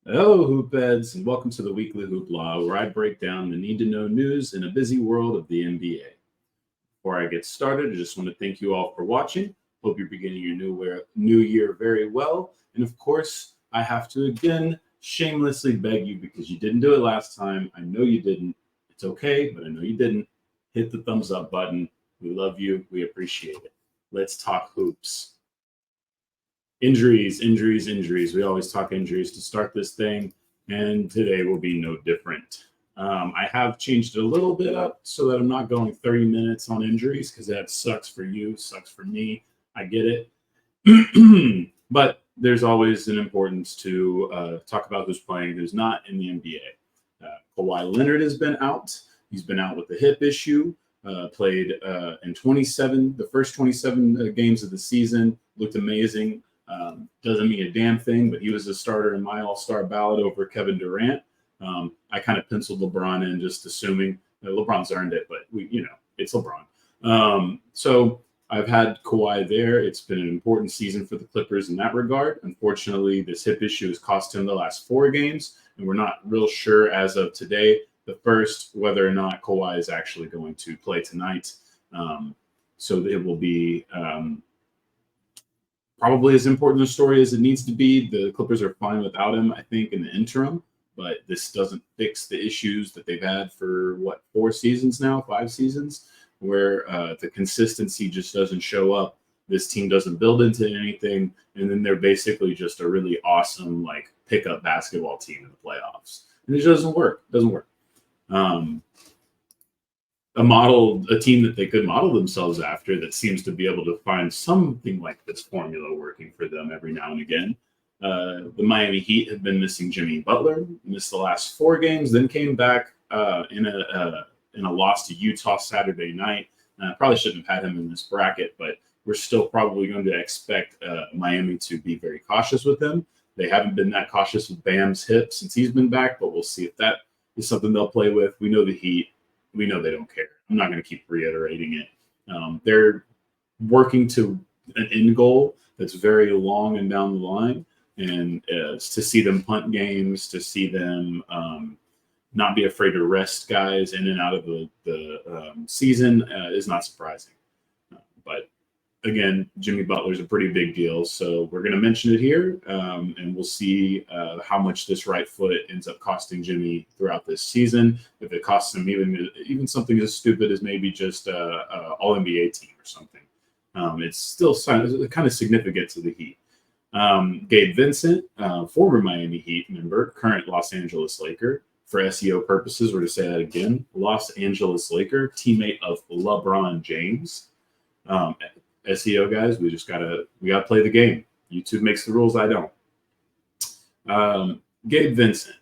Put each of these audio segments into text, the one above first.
Hello, Hoopheads, and welcome to the Weekly Hoopla, where I break down the need-to-know news in a busy world of the NBA. Before I get started, I just want to thank you all for watching. Hope you're beginning your new year very well. And of course, I have to again shamelessly beg you, because you didn't do it last time. I know you didn't. It's okay, but I know you didn't. Hit the thumbs up button. We love you. We appreciate it. Let's talk hoops. Injuries. We always talk injuries to start this thing, and today will be no different. I have changed it a little bit up so that I'm not going 30 minutes on injuries, because that sucks for you, sucks for me. I get it. But there's always an importance to talk about who's playing, who's not in the NBA. Kawhi Leonard has been out. He's been out with a hip issue. Played in the first 27 games of the season. Looked amazing. Doesn't mean a damn thing, but he was a starter in my all-star ballot over Kevin Durant. I kind of penciled LeBron in, just assuming LeBron's earned it, but it's LeBron. So I've had Kawhi there. It's been an important season for the Clippers in that regard. Unfortunately, this hip issue has cost him the last 4 games, and we're not real sure as of today, the first, whether or not Kawhi is actually going to play tonight. So it will be probably as important a story as it needs to be. The Clippers are fine without him, I think, in the interim, but this doesn't fix the issues that they've had for 5 seasons, where the consistency just doesn't show up. This team doesn't build into anything, and then they're basically just a really awesome pickup basketball team in the playoffs, and it doesn't work. A team that they could model themselves after, that seems to be able to find something like this formula working for them every now and again. The Miami Heat have been missing Jimmy Butler, missed the last 4 games, then came back in a loss to Utah Saturday night. Probably shouldn't have had him in this bracket, but we're still probably going to expect Miami to be very cautious with him. They haven't been that cautious with Bam's hip since he's been back, but we'll see if that is something they'll play with. We know the Heat. We know they don't care. I'm not going to keep reiterating it. They're working to an end goal that's very long and down the line. And to see them punt games, to see them not be afraid to rest guys in and out of the season is not surprising. But again, Jimmy Butler's a pretty big deal. So we're going to mention it here, and we'll see how much this right foot ends up costing Jimmy throughout this season. If it costs him even something as stupid as maybe just an All-NBA team or something, it's still kind of significant to the Heat. Gabe Vincent, former Miami Heat member, current Los Angeles Laker. For SEO purposes, we're to say that again. Los Angeles Laker, teammate of LeBron James. SEO guys, we gotta play the game. YouTube makes the rules, I don't. Gabe Vincent,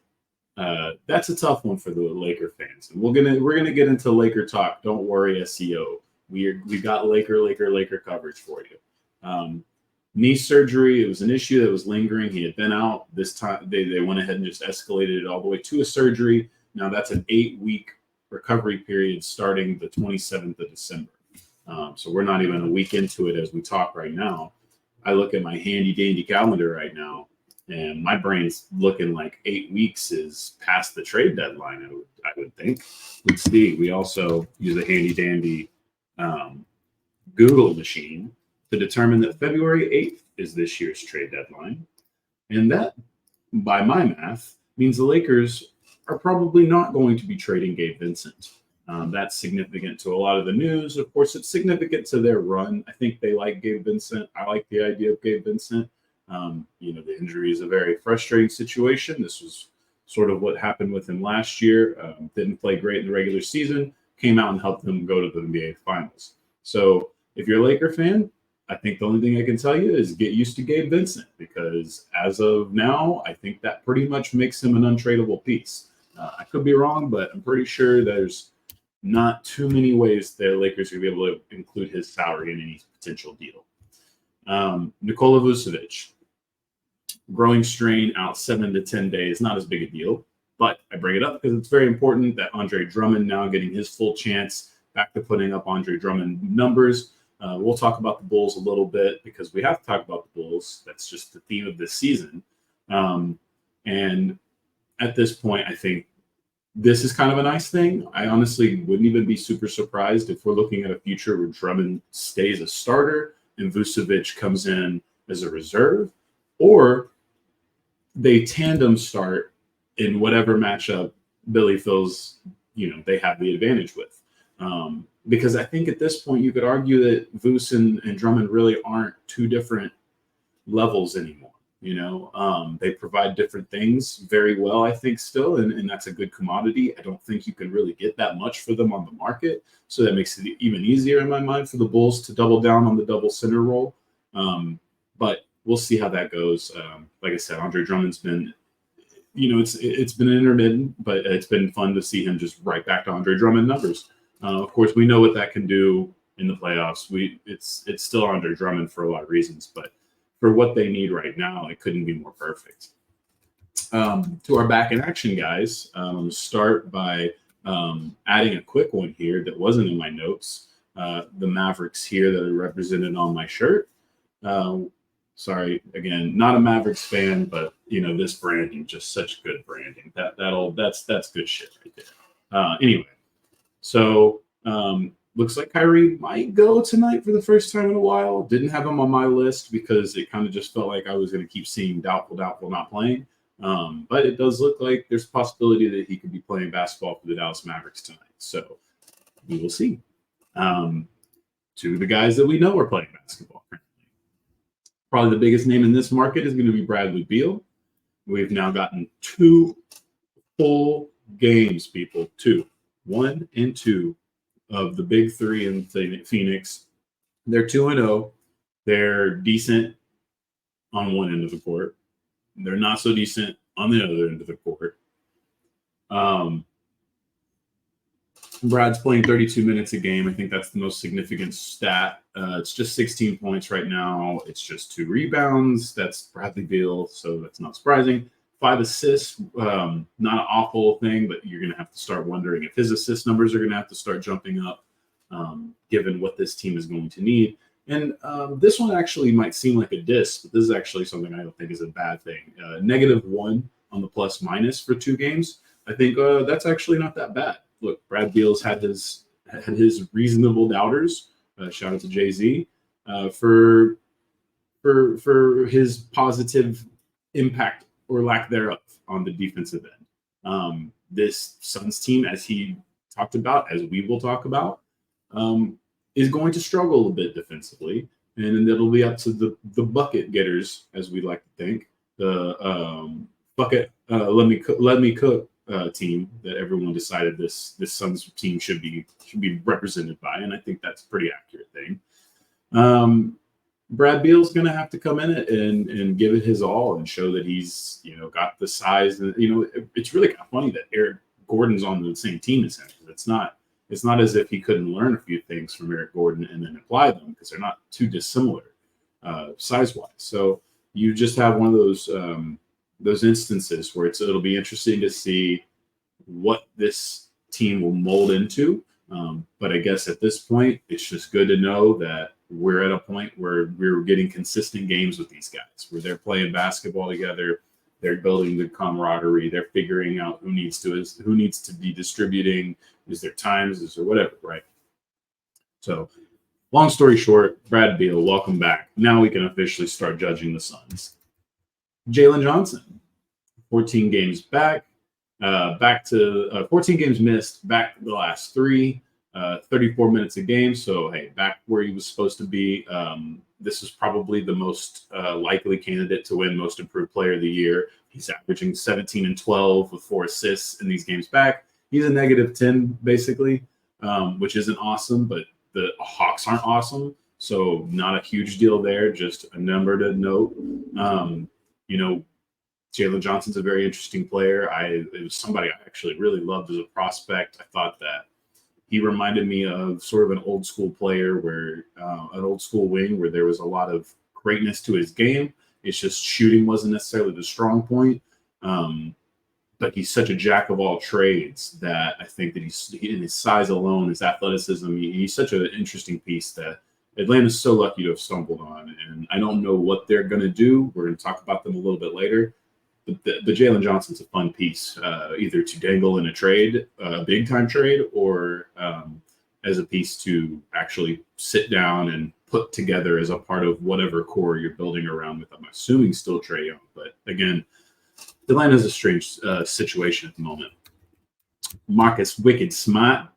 that's a tough one for the Laker fans, and we're gonna get into Laker talk. Don't worry, SEO. We got Laker coverage for you. Knee surgery, it was an issue that was lingering. He had been out. This time they went ahead and just escalated it all the way to a surgery. Now that's an 8-week recovery period starting the 27th of December. So we're not even a week into it as we talk right now. I look at my handy dandy calendar right now, and my brain's looking like 8 weeks is past the trade deadline. I would think. Let's see. We also use a handy dandy Google machine to determine that February 8th is this year's trade deadline, and that, by my math, means the Lakers are probably not going to be trading Gabe Vincent. That's significant to a lot of the news. Of course, it's significant to their run. I think they like Gabe Vincent. I like the idea of Gabe Vincent. The injury is a very frustrating situation. This was sort of what happened with him last year. Didn't play great in the regular season. Came out and helped them go to the NBA Finals. So if you're a Laker fan, I think the only thing I can tell you is get used to Gabe Vincent, because as of now, I think that pretty much makes him an untradeable piece. I could be wrong, but I'm pretty sure there's not too many ways the Lakers are going to be able to include his salary in any potential deal. Nikola Vucevic, growing strain, out 7 to 10 days, not as big a deal, but I bring it up because it's very important that Andre Drummond now getting his full chance, back to putting up Andre Drummond numbers. We'll talk about the Bulls a little bit because we have to talk about the Bulls. That's just the theme of this season. And at this point, I think this is kind of a nice thing. I honestly wouldn't even be super surprised if we're looking at a future where Drummond stays a starter and Vucevic comes in as a reserve, or they tandem start in whatever matchup Billy feels, they have the advantage with. Because I think at this point you could argue that Vuce and Drummond really aren't two different levels anymore. They provide different things very well, I think, still, and that's a good commodity. I don't think you can really get that much for them on the market, so that makes it even easier in my mind for the Bulls to double down on the double center role. But we'll see how that goes. Like I said, Andre Drummond's been, it's been intermittent, but it's been fun to see him just right back to Andre Drummond numbers. Of course, we know what that can do in the playoffs. It's still Andre Drummond for a lot of reasons, but for what they need right now, it couldn't be more perfect. To our back in action guys, start by adding a quick one here that wasn't in my notes. The Mavericks here that are represented on my shirt. Sorry, again, not a Mavericks fan, but this branding, just such good branding. That's good shit right there. Anyway, so looks like Kyrie might go tonight for the first time in a while. Didn't have him on my list because it kind of just felt like I was going to keep seeing doubtful, not playing. But it does look like there's a possibility that he could be playing basketball for the Dallas Mavericks tonight. So we will see. Two of the guys that we know are playing basketball currently. Probably the biggest name in this market is going to be Bradley Beal. We've now gotten 2 full games, people. 2, 1 and 2 of the big 3 in Phoenix. They're 2-0. They're decent on one end of the court. They're not so decent on the other end of the court. Brad's playing 32 minutes a game. I think that's the most significant stat. It's just 16 points right now. It's just 2 rebounds. That's Bradley Beal, so that's not surprising. 5 assists, not an awful thing, but you're going to have to start wondering if his assist numbers are going to have to start jumping up, given what this team is going to need. And this one actually might seem like a diss, but this is actually something I don't think is a bad thing. -1 on the plus minus for 2 games. I think that's actually not that bad. Look, Brad Beal's had his reasonable doubters. Shout out to Jay-Z for his positive impact or lack thereof on the defensive end. This Suns team, as he talked about, as we will talk about, is going to struggle a bit defensively, and then it'll be up to the bucket getters, as we like to think, the bucket let me cook team that everyone decided this Suns team should be represented by, and I think that's a pretty accurate thing. Brad Beal's going to have to come in it and give it his all and show that he's got the size. And it's really kind of funny that Eric Gordon's on the same team as him. It's not as if he couldn't learn a few things from Eric Gordon and then apply them, because they're not too dissimilar size wise. So you just have one of those instances where it'll be interesting to see what this team will mold into. But I guess at this point, it's just good to know that we're at a point where we're getting consistent games with these guys, where they're playing basketball together, they're building the camaraderie, they're figuring out who needs to be distributing, is there times, or whatever, right? So, long story short, Brad Beal, welcome back. Now we can officially start judging the Suns. Jalen Johnson, 14 games back to 14 games missed, back to the last 3. 34 minutes a game, so hey, back where he was supposed to be. This is probably the most likely candidate to win Most Improved Player of the Year. He's averaging 17 and 12 with 4 assists in these games back. He's a -10 basically, which isn't awesome, but the Hawks aren't awesome, so not a huge deal there. Just a number to note. Jalen Johnson's a very interesting player. It was somebody I actually really loved as a prospect. I thought that he reminded me of sort of an old school player, where an old school wing, where there was a lot of greatness to his game. It's just shooting wasn't necessarily the strong point. But he's such a jack of all trades that I think that he's in his size alone, his athleticism, he's such an interesting piece that Atlanta's so lucky to have stumbled on. And I don't know what they're going to do. We're going to talk about them a little bit later. the Jalen Johnson's a fun piece, either to dangle in a trade, a big time trade, or as a piece to actually sit down and put together as a part of whatever core you're building around with. I'm assuming still Trae Young, but again, Atlanta's a strange situation at the moment. Marcus Wicked Smart,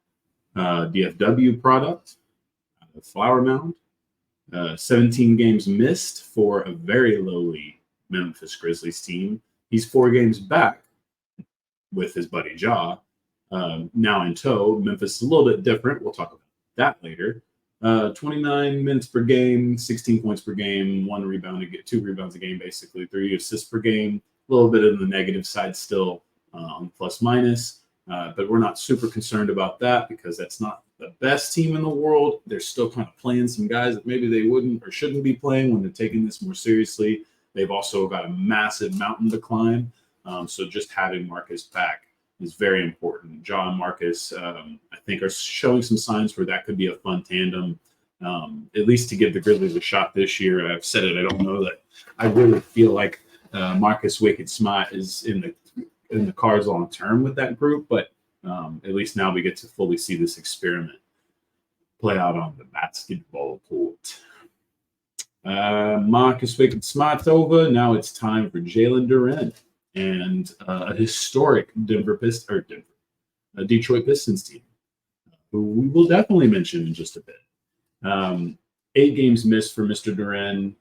DFW product, Flower Mound, 17 games missed for a very lowly Memphis Grizzlies team. He's 4 games back with his buddy Ja. Now in tow. Memphis is a little bit different. We'll talk about that later. 29 minutes per game, 16 points per game, 1 rebound to get 2 rebounds a game, basically 3 assists per game. A little bit on the negative side still on plus minus, but we're not super concerned about that because that's not the best team in the world. They're still kind of playing some guys that maybe they wouldn't or shouldn't be playing when they're taking this more seriously. They've also got a massive mountain to climb, so just having Marcus back is very important. Ja and Marcus, I think, are showing some signs where that could be a fun tandem, at least to give the Grizzlies a shot this year. I've said it. I don't know that I really feel like Marcus Wicked Smart is in the cards long term with that group, but at least now we get to fully see this experiment play out on the basketball court. Marcus Wicked Smart's over. Now it's time for Jalen Duren and a historic Detroit Pistons team, who we will definitely mention in just a bit. 8 games missed for Mr. Duren,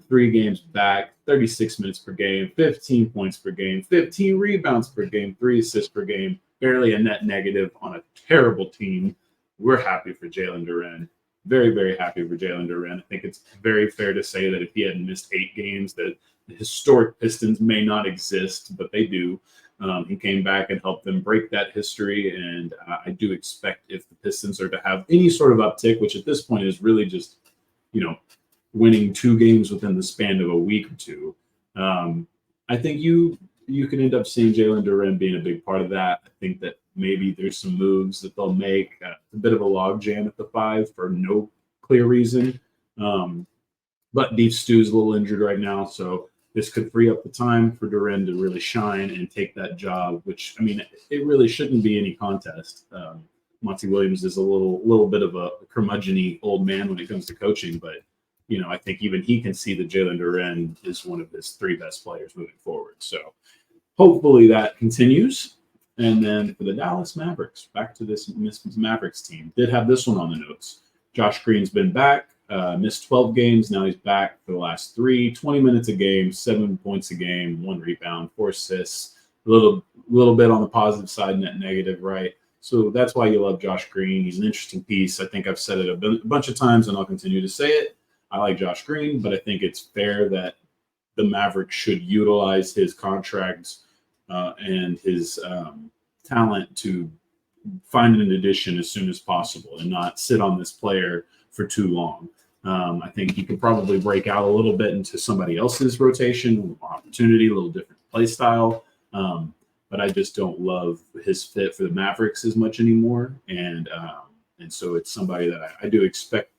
3 games back, 36 minutes per game, 15 points per game, 15 rebounds per game, 3 assists per game, barely a net negative on a terrible team. We're happy for Jalen Duren. Very, very happy for Jalen Duren. I think it's very fair to say that if he hadn't missed 8 games, that the historic Pistons may not exist, but they do. He came back and helped them break that history, and I do expect if the Pistons are to have any sort of uptick, which at this point is really just, winning 2 games within the span of a week or 2, I think you can end up seeing Jalen Duren being a big part of that. I think that maybe there's some moves that they'll make. A bit of a logjam at the 5 for no clear reason. But Beef Stew's a little injured right now, so this could free up the time for Duren to really shine and take that job, which, it really shouldn't be any contest. Monty Williams is a little bit of a curmudgeon-y old man when it comes to coaching, but, I think even he can see that Jalen Duren is one of his 3 best players moving forward. So hopefully that continues. And then for the Dallas Mavericks, back to this Mavericks team, did have this one on the notes. Josh Green's been back, missed 12 games. Now he's back for the last 3, 20 minutes a game, 7 points a game, 1 rebound, 4 assists, a little bit on the positive side, net negative, right? So that's why you love Josh Green. He's an interesting piece. I think I've said it a bunch of times, and I'll continue to say it. I like Josh Green, but I think it's fair that the Mavericks should utilize his contracts and his talent to find an addition as soon as possible and not sit on this player for too long. I think he could probably break out a little bit into somebody else's rotation, opportunity, a little different play style. But I just don't love his fit for the Mavericks as much anymore. And so it's somebody that I do expect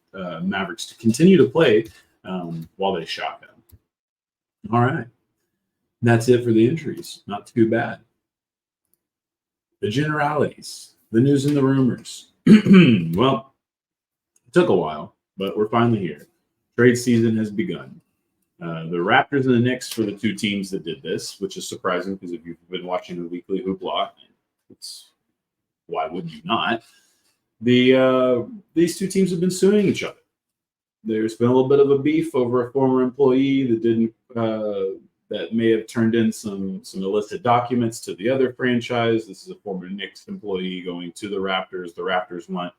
Mavericks to continue to play while they shop him. All right. That's it for the injuries. Not too bad. The generalities, the news and the rumors. Well, it took a while, but we're finally here. Trade season has begun. The Raptors and the Knicks were the 2 teams that did this, which is surprising because if you've been watching the Weekly Hoopla, why would you not? These 2 teams have been suing each other. There's been a little bit of a beef over a former employee that may have turned in some illicit documents to the other franchise. This is a former Knicks employee going to the Raptors. The Raptors want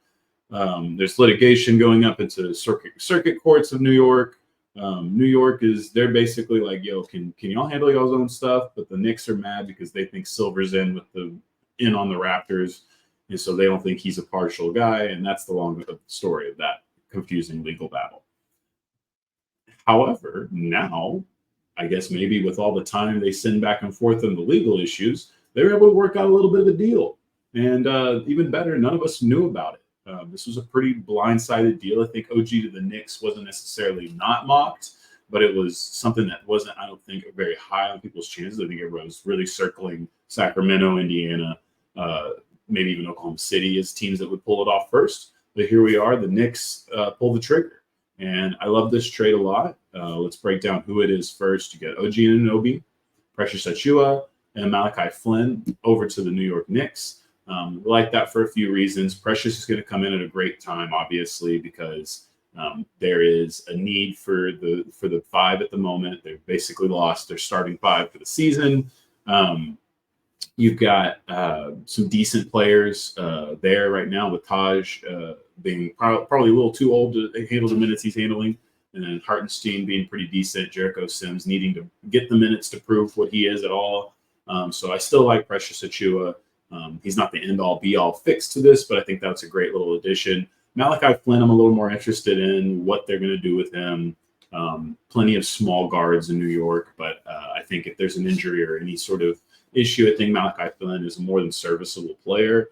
there's litigation going up into circuit courts of New York. New York they're basically like, yo, can y'all handle y'all's own stuff? But the Knicks are mad because they think Silver's in on the Raptors. And so they don't think he's a partial guy. And that's the long story of that confusing legal battle. However, now, I guess maybe with all the time they send back and forth on the legal issues, they were able to work out a little bit of a deal. And even better, none of us knew about it. This was a pretty blindsided deal. I think OG to the Knicks wasn't necessarily not mocked, but it was something that wasn't, I don't think, very high on people's chances. I think everyone was really circling Sacramento, Indiana, maybe even Oklahoma City as teams that would pull it off first. But here we are, the Knicks pull the trigger. And I love this trade a lot. Let's break down who it is first. You get OG Anunoby, Precious Achiuwa, and Malachi Flynn over to the New York Knicks. We like that for a few reasons. Precious is going to come in at a great time, obviously, because there is a need for the five at the moment. They've basically lost their starting five for the season. You've got some decent players there right now, with Taj being probably a little too old to handle the minutes he's handling, and then Hartenstein being pretty decent, Jericho Sims needing to get the minutes to prove what he is at all. So I still like Precious Achiuwa. He's not the end-all, be-all fix to this, but I think that's a great little addition. Malachi Flynn, I'm a little more interested in what they're going to do with him. Plenty of small guards in New York, but I think if there's an injury or any sort of issue, I think Malachi Flynn is a more than serviceable player.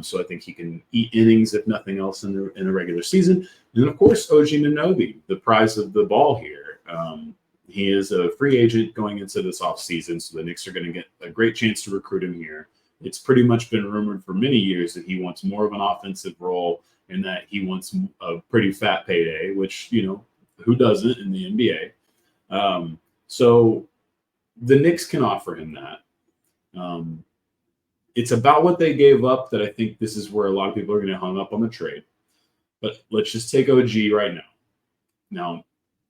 So I think he can eat innings, if nothing else, in the regular season. And, of course, OG Anunoby, the prize of the ball here. He is a free agent going into this offseason, so the Knicks are going to get a great chance to recruit him here. It's pretty much been rumored for many years that he wants more of an offensive role and that he wants a pretty fat payday, which, who doesn't in the NBA? So the Knicks can offer him that. It's about what they gave up that I think this is where a lot of people are going to hung up on the trade. But let's just take OG right now. Now,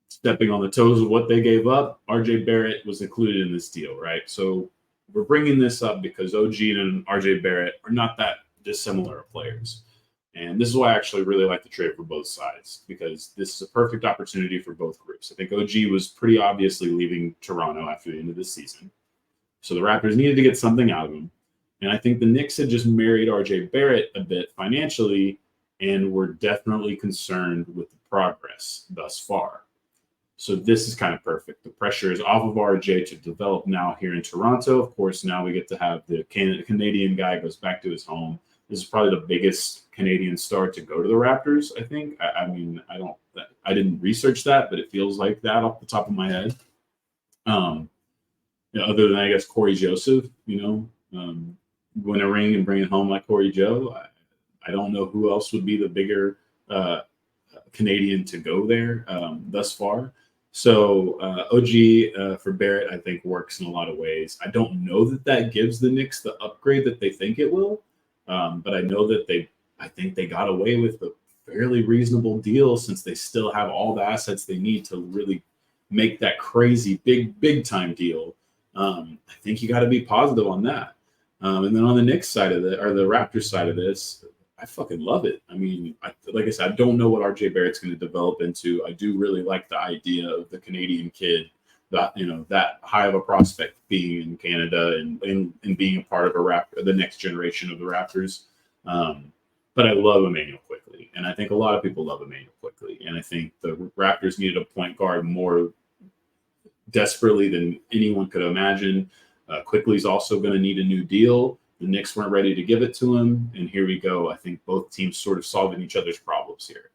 stepping on the toes of what they gave up, RJ Barrett was included in this deal, right? So we're bringing this up because OG and RJ Barrett are not that dissimilar of players. And this is why I actually really like the trade for both sides, because this is a perfect opportunity for both groups. I think OG was pretty obviously leaving Toronto after the end of this season. So the Raptors needed to get something out of him. And I think the Knicks had just married RJ Barrett a bit financially and were definitely concerned with the progress thus far. So this is kind of perfect. The pressure is off of RJ to develop now here in Toronto. Of course, now we get to have the Canadian guy goes back to his home. This is probably the biggest Canadian star to go to the Raptors, I think. I didn't research that, but it feels like that off the top of my head. Other than, I guess, Corey Joseph, win a ring and bring it home like Corey Joe. I don't know who else would be the bigger Canadian to go there thus far. So OG for Barrett, I think, works in a lot of ways. I don't know that gives the Knicks the upgrade that they think it will, but I know that I think they got away with a fairly reasonable deal, since they still have all the assets they need to really make that crazy big time deal. I think you got to be positive on that. And then on the Knicks side of it, or the Raptors side of this, I fucking love it. I mean, like I said, I don't know what RJ Barrett's going to develop into. I do really like the idea of the Canadian kid, that high of a prospect being in Canada and being a part of the next generation of the Raptors. But I love Immanuel Quickley, and I think a lot of people love Immanuel Quickley. And I think the Raptors needed a point guard more desperately than anyone could imagine. Quickley's also going to need a new deal. The Knicks weren't ready to give it to him, and here we go. I think both teams sort of solving each other's problems here.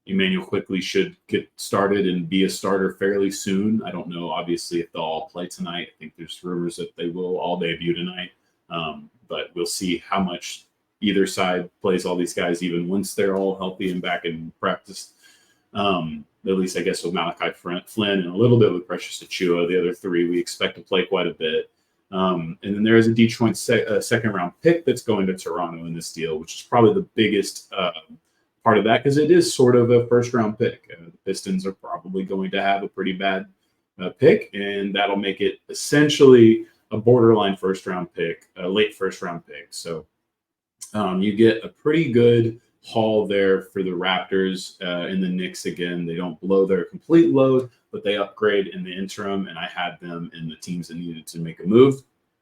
Immanuel Quickley should get started and be a starter fairly soon. I don't know, obviously, if they'll all play tonight. I think there's rumors that they will all debut tonight, but we'll see how much either side plays all these guys, even once they're all healthy and back in practice. At least, I guess, with Malachi Flynn and a little bit with Precious Achiuwa. The other three we expect to play quite a bit. And then there is a Detroit second-round pick that's going to Toronto in this deal, which is probably the biggest part of that, because it is sort of a first-round pick. The Pistons are probably going to have a pretty bad pick, and that'll make it essentially a borderline first-round pick, a late first-round pick. So you get a pretty good haul there for the Raptors and the Knicks. Again, they don't blow their complete load, but they upgrade in the interim, and I had them in the teams that needed to make a move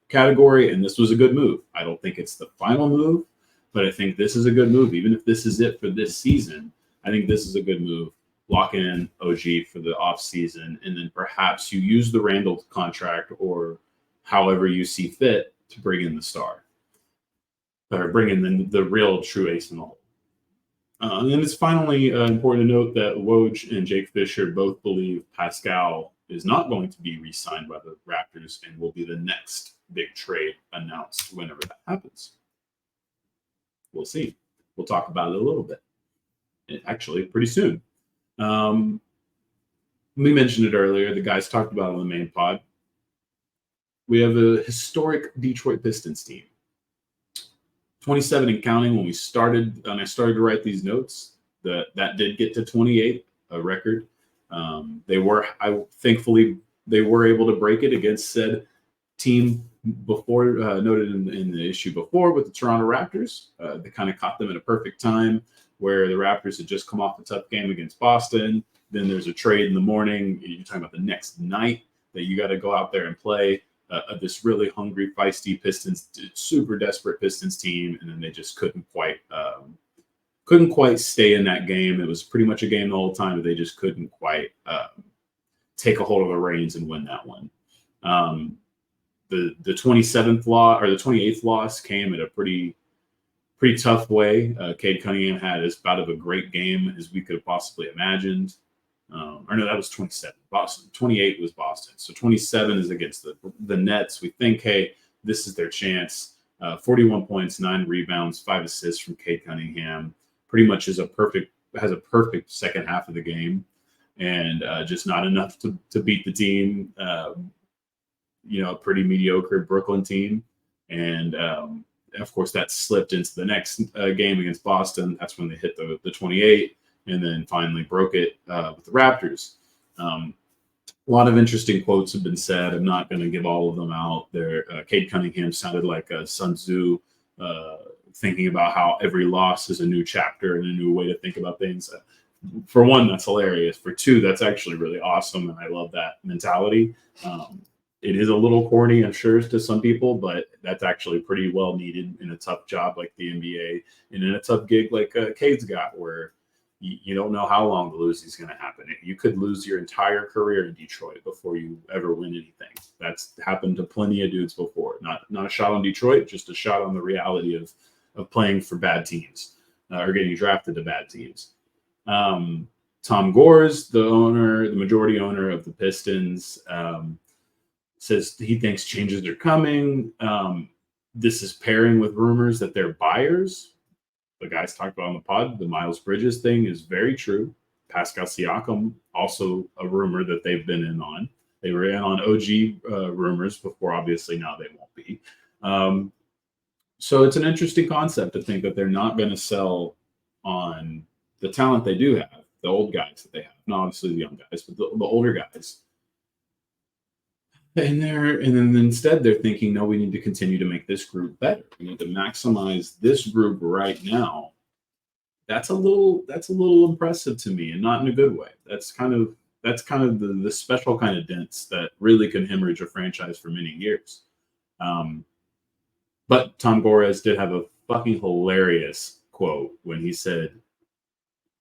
category, and this was a good move. I don't think it's the final move, but I think this is a good move. Even if this is it for this season, I think this is a good move. Lock in OG for the offseason, and then perhaps you use the Randall contract or however you see fit to bring in the star, or bring in the real true ace in the hole. And it's finally important to note that Woj and Jake Fisher both believe Pascal is not going to be re-signed by the Raptors and will be the next big trade announced whenever that happens. We'll see. We'll talk about it a little bit. Actually, pretty soon. We mentioned it earlier. The guys talked about it on the main pod. We have a historic Detroit Pistons team. 27 and counting when I started to write these notes. That did get to 28, a record. Thankfully they were able to break it against said team before, noted in the issue before with the Toronto Raptors. They kind of caught them at a perfect time where the Raptors had just come off a tough game against Boston. Then there's a trade in the morning. You're talking about the next night that you got to go out there and play this really hungry, feisty Pistons, super desperate Pistons team, and then they just couldn't quite stay in that game. It was pretty much a game the whole time, but they just couldn't quite take a hold of the reins and win that one. The 27th loss or the 28th loss came at a pretty tough way. Cade Cunningham had as about of a great game as we could have possibly imagined. Or no, that was 27. Boston. 28 was Boston. So 27 is against the Nets. We think, hey, this is their chance. 41 points, 9 rebounds, 5 assists from Cade Cunningham. Pretty much has a perfect second half of the game, and just not enough to beat the team. A pretty mediocre Brooklyn team, and of course that slipped into the next game against Boston. That's when they hit the 28. And then finally broke it with the Raptors. A lot of interesting quotes have been said. I'm not going to give all of them out there. Cade Cunningham sounded like Sun Tzu, thinking about how every loss is a new chapter and a new way to think about things. For one, that's hilarious. For two, that's actually really awesome, and I love that mentality. It is a little corny, I'm sure, to some people, but that's actually pretty well needed in a tough job like the NBA and in a tough gig like Cade's got, where you don't know how long the losing is going to happen. You could lose your entire career in Detroit before you ever win anything. That's happened to plenty of dudes before. Not a shot on Detroit, just a shot on the reality of playing for bad teams or getting drafted to bad teams. Tom Gores, the majority owner of the Pistons, says he thinks changes are coming. This is pairing with rumors that they're buyers. The guys talked about on the pod, the Miles Bridges thing is very true. Pascal Siakam, also a rumor that they've been in on. They were in on OG rumors before, obviously now they won't be. So it's an interesting concept to think that they're not going to sell on the talent they do have, the old guys that they have. Not obviously the young guys, but the older guys. And then instead they're thinking, no, we need to continue to make this group better. We need to maximize this group right now. That's a little impressive to me, and not in a good way. That's kind of the special kind of dents that really can hemorrhage a franchise for many years. But Tom Gores did have a fucking hilarious quote when he said,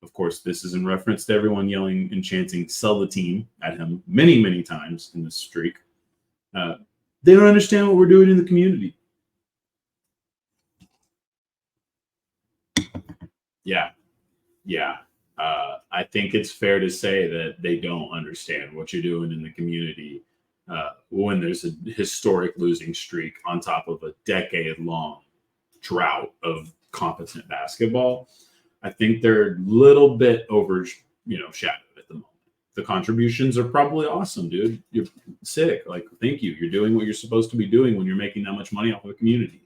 of course, this is in reference to everyone yelling and chanting "sell the team" at him many, many times in this streak. They don't understand what we're doing in the community. Yeah. I think it's fair to say that they don't understand what you're doing in the community when there's a historic losing streak on top of a decade-long drought of competent basketball. I think they're a little bit overshadowed at the moment. The contributions are probably awesome, dude. You're sick. Like, thank you. You're doing what you're supposed to be doing when you're making that much money off of a community.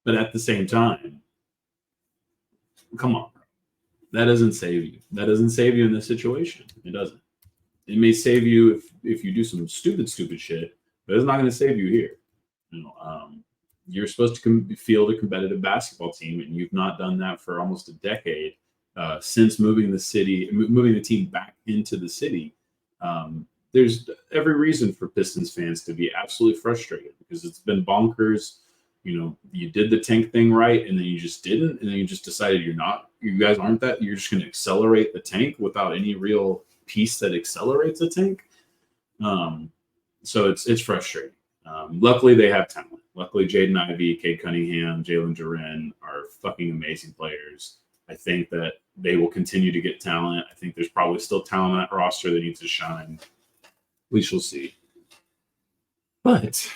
But at the same time, come on, bro. That doesn't save you. That doesn't save you in this situation. It doesn't. It may save you if you do some stupid shit, but it's not going to save you here. You're supposed to field a competitive basketball team, and you've not done that for almost a decade. Since moving the team back into the city. There's every reason for Pistons fans to be absolutely frustrated because it's been bonkers. You did the tank thing right, and then you just didn't, and then you just decided you guys aren't that. You're just going to accelerate the tank without any real piece that accelerates the tank. So it's frustrating. Luckily, they have talent. Luckily, Jaden Ivey, Cade Cunningham, Jalen Duren are fucking amazing players. I think that they will continue to get talent. I think there's probably still talent on that roster that needs to shine. We shall see. But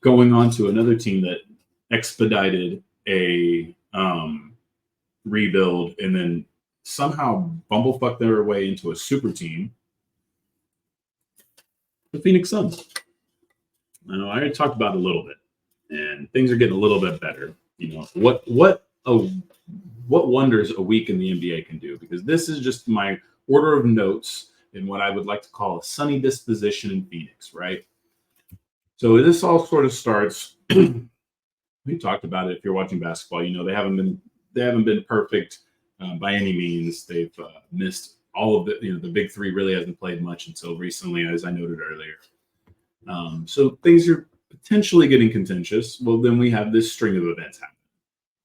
going on to another team that expedited a rebuild and then somehow bumblefucked their way into a super team, the Phoenix Suns. I know I already talked about it a little bit, and things are getting a little bit better. What wonders a week in the NBA can do, because this is just my order of notes in what I would like to call a sunny disposition in Phoenix, right? So this all sort of starts. We talked about it. If you're watching basketball, they haven't been perfect by any means. They've missed all of the big three really hasn't played much until recently, as I noted earlier. So things are potentially getting contentious. Well, then we have this string of events happen.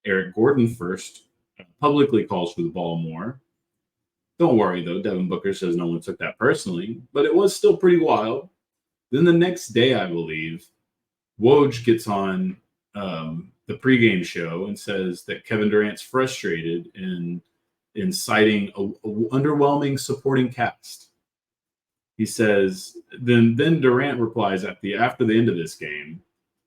Eric Gordon first publicly calls for the ball more. Don't worry, though. Devin Booker says no one took that personally, but it was still pretty wild. Then the next day, I believe, Woj gets on the pregame show and says that Kevin Durant's frustrated in citing a underwhelming supporting cast. He says, then Durant replies after the end of this game,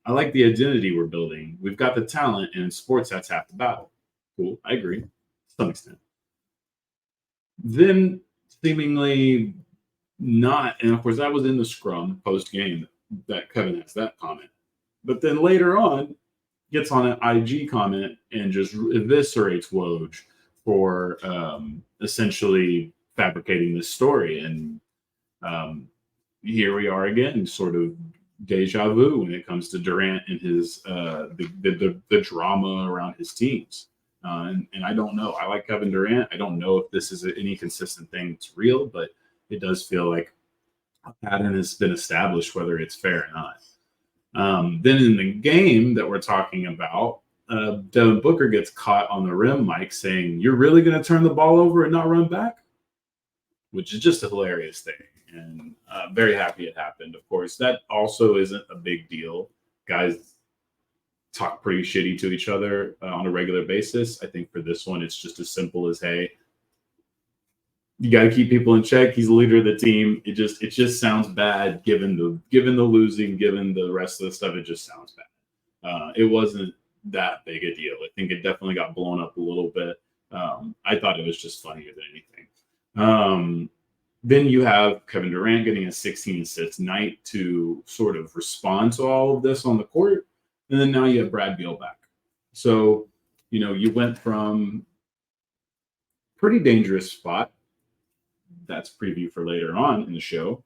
I like the identity we're building. We've got the talent, and in sports, that's half the battle. Cool, I agree to some extent. Then seemingly not, and of course that was in the scrum post-game that Kevin has that comment. But then later on, gets on an IG comment and just eviscerates Woj for essentially fabricating this story. And here we are again, sort of deja vu when it comes to Durant and his the drama around his teams. And I don't know. I like Kevin Durant. I don't know if this is any consistent thing that's real, but it does feel like a pattern has been established, whether it's fair or not. Then in the game that we're talking about, Devin Booker gets caught on the rim mic saying, "You're really going to turn the ball over and not run back?" Which is just a hilarious thing. And very happy it happened. Of course, that also isn't a big deal. Guys talk pretty shitty to each other on a regular basis. I think for this one, it's just as simple as, hey, you got to keep people in check. He's the leader of the team. It just sounds bad given the losing, given the rest of the stuff. It just sounds bad. It wasn't that big a deal. I think it definitely got blown up a little bit. I thought it was just funnier than anything. Then you have Kevin Durant getting a 16-assist night to sort of respond to all of this on the court. And then now you have Brad Beal back. So, you went from pretty dangerous spot. That's preview for later on in the show.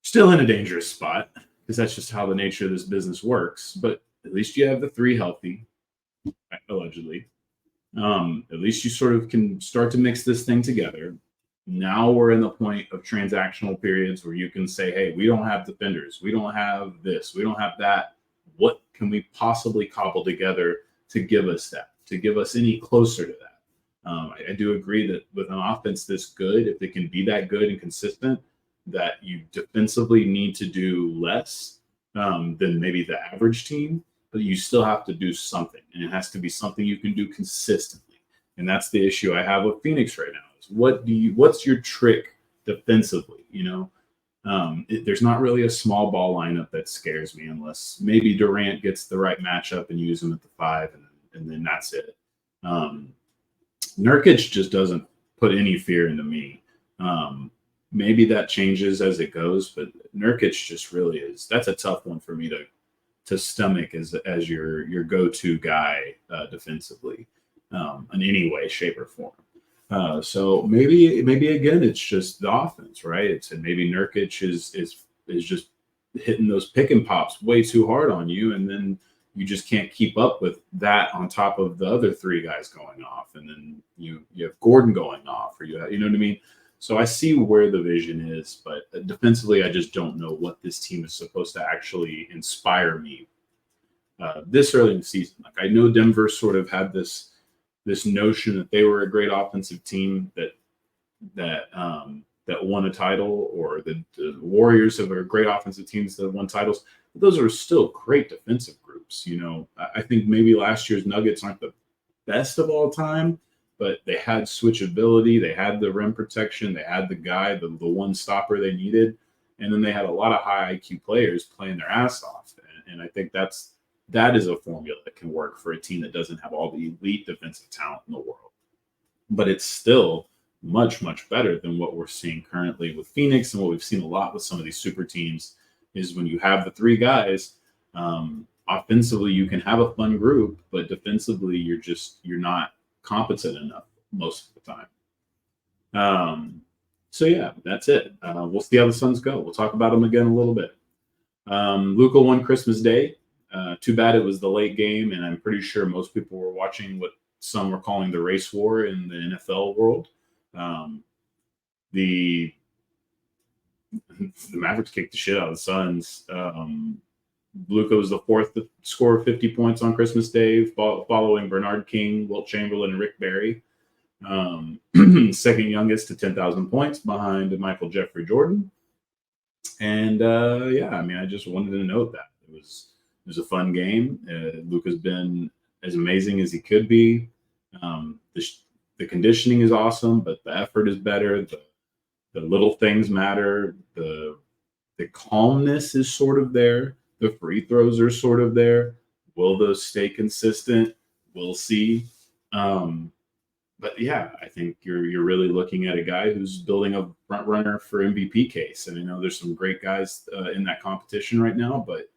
Still in a dangerous spot, because that's just how the nature of this business works. But at least you have the three healthy, allegedly. At least you sort of can start to mix this thing together. Now we're in the point of transactional periods where you can say, hey, we don't have defenders. We don't have this. We don't have that. What can we possibly cobble together to give us that, to give us any closer to that? I do agree that with an offense this good, if it can be that good and consistent, that you defensively need to do less than maybe the average team, but you still have to do something, and it has to be something you can do consistently. And that's the issue I have with Phoenix right now. Is what's your trick defensively? There's not really a small ball lineup that scares me, unless maybe Durant gets the right matchup and use him at the 5, and then that's it. Nurkic just doesn't put any fear into me. Maybe that changes as it goes, but Nurkic just really is. That's a tough one for me to stomach as your go-to guy defensively in any way, shape, or form. So maybe again it's just the offense, right? And maybe Nurkic is just hitting those pick and pops way too hard on you, and then you just can't keep up with that on top of the other three guys going off, and then you have Gordon going off, or you know what I mean? So I see where the vision is, but defensively, I just don't know what this team is supposed to actually inspire me this early in the season. Like, I know Denver sort of had this notion that they were a great offensive team that won a title, or the Warriors are great offensive teams that won titles. But those are still great defensive groups. groups. I think maybe last year's Nuggets aren't the best of all time, but they had switchability, they had the rim protection, they had the guy, the one stopper they needed, and then they had a lot of high IQ players playing their ass off. And I think that is a formula that can work for a team that doesn't have all the elite defensive talent in the world. But it's still much, much better than what we're seeing currently with Phoenix, and what we've seen a lot with some of these super teams is when you have the three guys, offensively you can have a fun group, but defensively you're not competent enough most of the time. So yeah, that's it. We'll see how the Suns go. We'll talk about them again a little bit. Luka won Christmas Day. Too bad it was the late game, and I'm pretty sure most people were watching what some were calling the race war in the NFL world. The Mavericks kicked the shit out of the Suns. Luka was the fourth to score 50 points on Christmas Day, following Bernard King, Wilt Chamberlain, and Rick Barry. Second youngest to 10,000 points behind Michael Jeffrey Jordan. And I just wanted to note that it was a fun game. Luka's been as amazing as he could be. The conditioning is awesome, but the effort is better. The little things matter. The calmness is sort of there. The free throws are sort of there. Will those stay consistent? We'll see. But yeah, I think you're really looking at a guy who's building a front runner for MVP case. And I know there's some great guys in that competition right now, but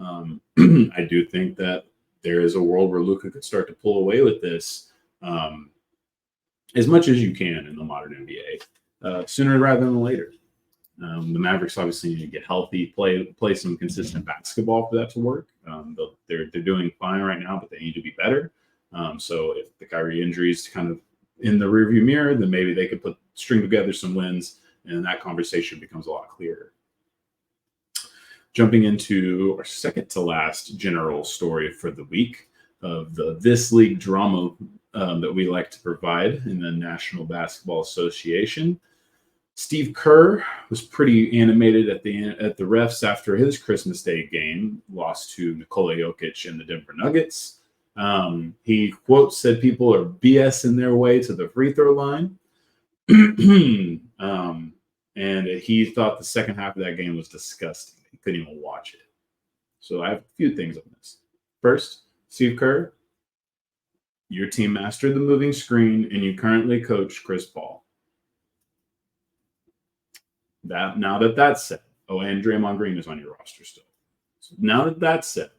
I do think that there is a world where Luka could start to pull away with this as much as you can in the modern NBA, sooner rather than later. The Mavericks obviously need to get healthy, play some consistent basketball for that to work. They're doing fine right now, but they need to be better. So if the Kyrie injury is kind of in the rearview mirror, then maybe they could string together some wins, and that conversation becomes a lot clearer. Jumping into our second to last general story for the week of this league drama that we like to provide in the National Basketball Association. Steve Kerr was pretty animated at the refs after his Christmas Day game, lost to Nikola Jokic and the Denver Nuggets. He, quote, said people are BSing their way to the free throw line. And he thought the second half of that game was disgusting. He couldn't even watch it. So I have a few things on this. First, Steve Kerr, your team mastered the moving screen, and you currently coach Chris Paul. Now that that's said, and Draymond Green is on your roster still. So now that that's said,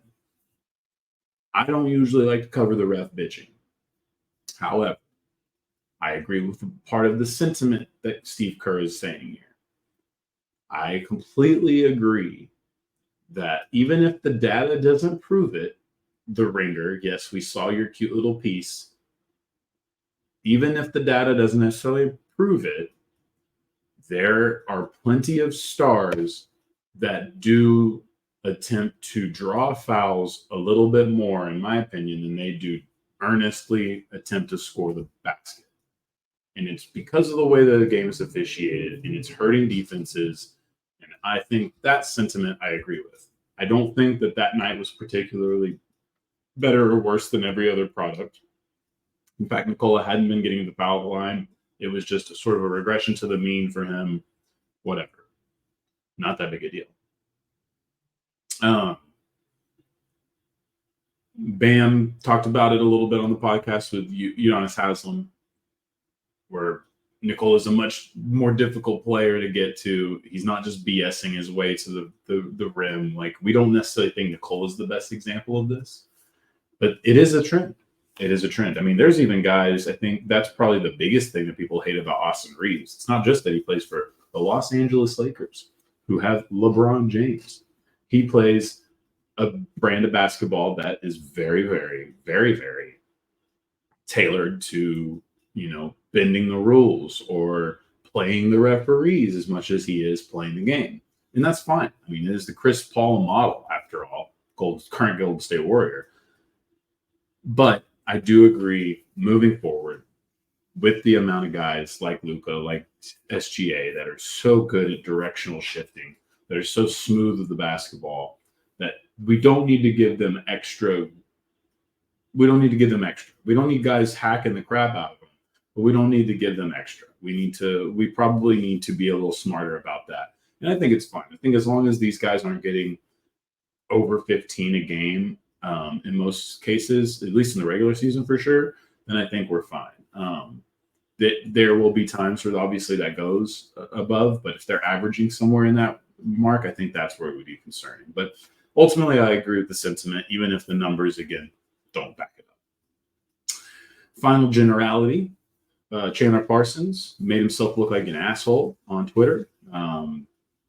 I don't usually like to cover the ref bitching. However, I agree with part of the sentiment that Steve Kerr is saying here. I completely agree that even if the data doesn't prove it, the ringer, yes, we saw your cute little piece. Even if the data doesn't necessarily prove it, there are plenty of stars that do attempt to draw fouls a little bit more, in my opinion, than they do earnestly attempt to score the basket. And it's because of the way that the game is officiated, and it's hurting defenses. And I think that sentiment I agree with. I don't think that night was particularly better or worse than every other product. In fact, Nikola hadn't been getting the foul line. It was just a sort of a regression to the mean for him. Whatever. Not that big a deal. Bam talked about it a little bit on the podcast with Udonis Haslem, where Nikola's a much more difficult player to get to. He's not just BSing his way to the rim. Like, we don't necessarily think Nikola's the best example of this, but it is a trend. It is a trend. I mean, there's even guys, I think that's probably the biggest thing that people hate about Austin Reeves. It's not just that he plays for the Los Angeles Lakers, who have LeBron James. He plays a brand of basketball that is very, very, very, very tailored to, bending the rules or playing the referees as much as he is playing the game. And that's fine. I mean, it is the Chris Paul model, after all, current Golden State Warrior. But I do agree, moving forward, with the amount of guys like Luka, like SGA, that are so good at directional shifting, that are so smooth with the basketball, that we don't need to give them extra. We don't need to give them extra. We don't need guys hacking the crap out of them, but we don't need to give them extra. We probably need to be a little smarter about that. And I think it's fine. I think as long as these guys aren't getting over 15 a game, in most cases, at least in the regular season for sure, then I think we're fine. There will be times where obviously that goes above, but if they're averaging somewhere in that mark, I think that's where it would be concerning. But ultimately, I agree with the sentiment, even if the numbers, again, don't back it up. Final generality, Chandler Parsons made himself look like an asshole on Twitter.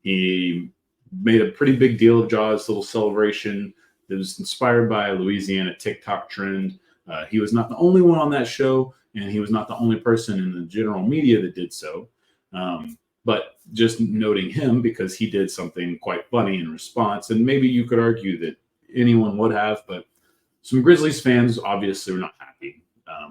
He made a pretty big deal of Ja's little celebration that was inspired by a Louisiana TikTok trend. He was not the only one on that show, and he was not the only person in the general media that did so. But just noting him because he did something quite funny in response, and maybe you could argue that anyone would have, but some Grizzlies fans obviously were not happy.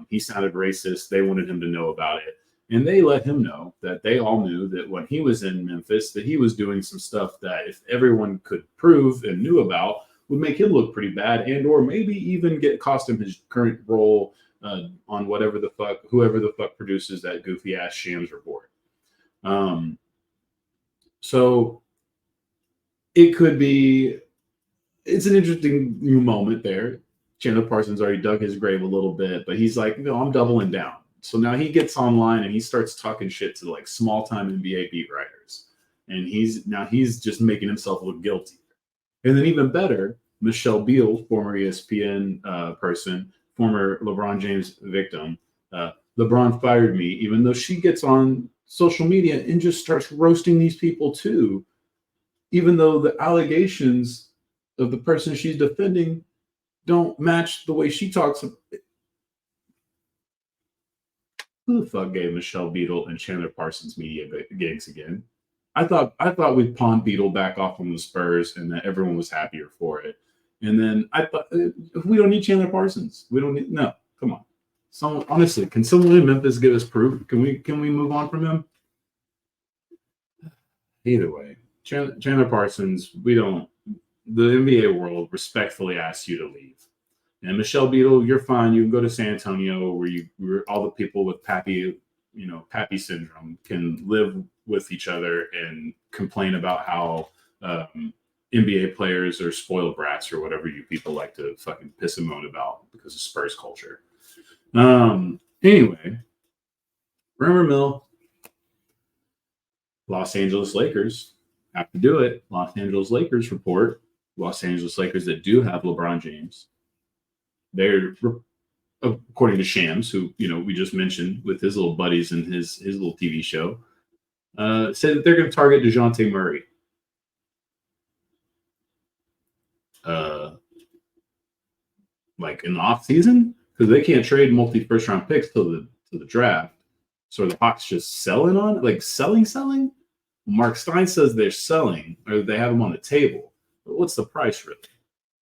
He sounded racist. They wanted him to know about it. And they let him know that they all knew that when he was in Memphis, that he was doing some stuff that if everyone could prove and knew about would make him look pretty bad and or maybe even cost him his current role on whoever the fuck produces that goofy ass Shams report. So it could be, it's an interesting new moment there. Chandler Parsons already dug his grave a little bit, but he's like, no, I'm doubling down. So now he gets online and he starts talking shit to like small time NBA beat writers. And he's just making himself look guilty. And then even better, Michelle Beal, former ESPN person, former LeBron James victim, LeBron fired me, even though she gets on social media and just starts roasting these people too, even though the allegations of the person she's defending don't match the way she talks. Who the fuck gave Michelle Beadle and Chandler Parsons media gigs again? I thought we'd pawn Beadle back off from the Spurs and that everyone was happier for it. And then I thought we don't need Chandler Parsons. We don't need come on. Someone honestly, can someone in Memphis give us proof? Can we move on from him? Either way, Chandler Parsons, the NBA world respectfully asks you to leave. And Michelle Beadle, you're fine. You can go to San Antonio where all the people with Pappy syndrome can live with each other and complain about how NBA players are spoiled brats or whatever you people like to fucking piss and moan about because of Spurs culture. Anyway, rumor mill. Los Angeles Lakers have to do it. Los Angeles Lakers report. Los Angeles Lakers that do have LeBron James. They're, according to Shams, who we just mentioned with his little buddies and his little TV show, said that they're going to target DeJounte Murray. Like in the off season, because they can't trade multi first round picks till the draft. So are the Hawks just selling on it? Like selling? Mark Stein says they're selling, or they have them on the table. But what's the price really?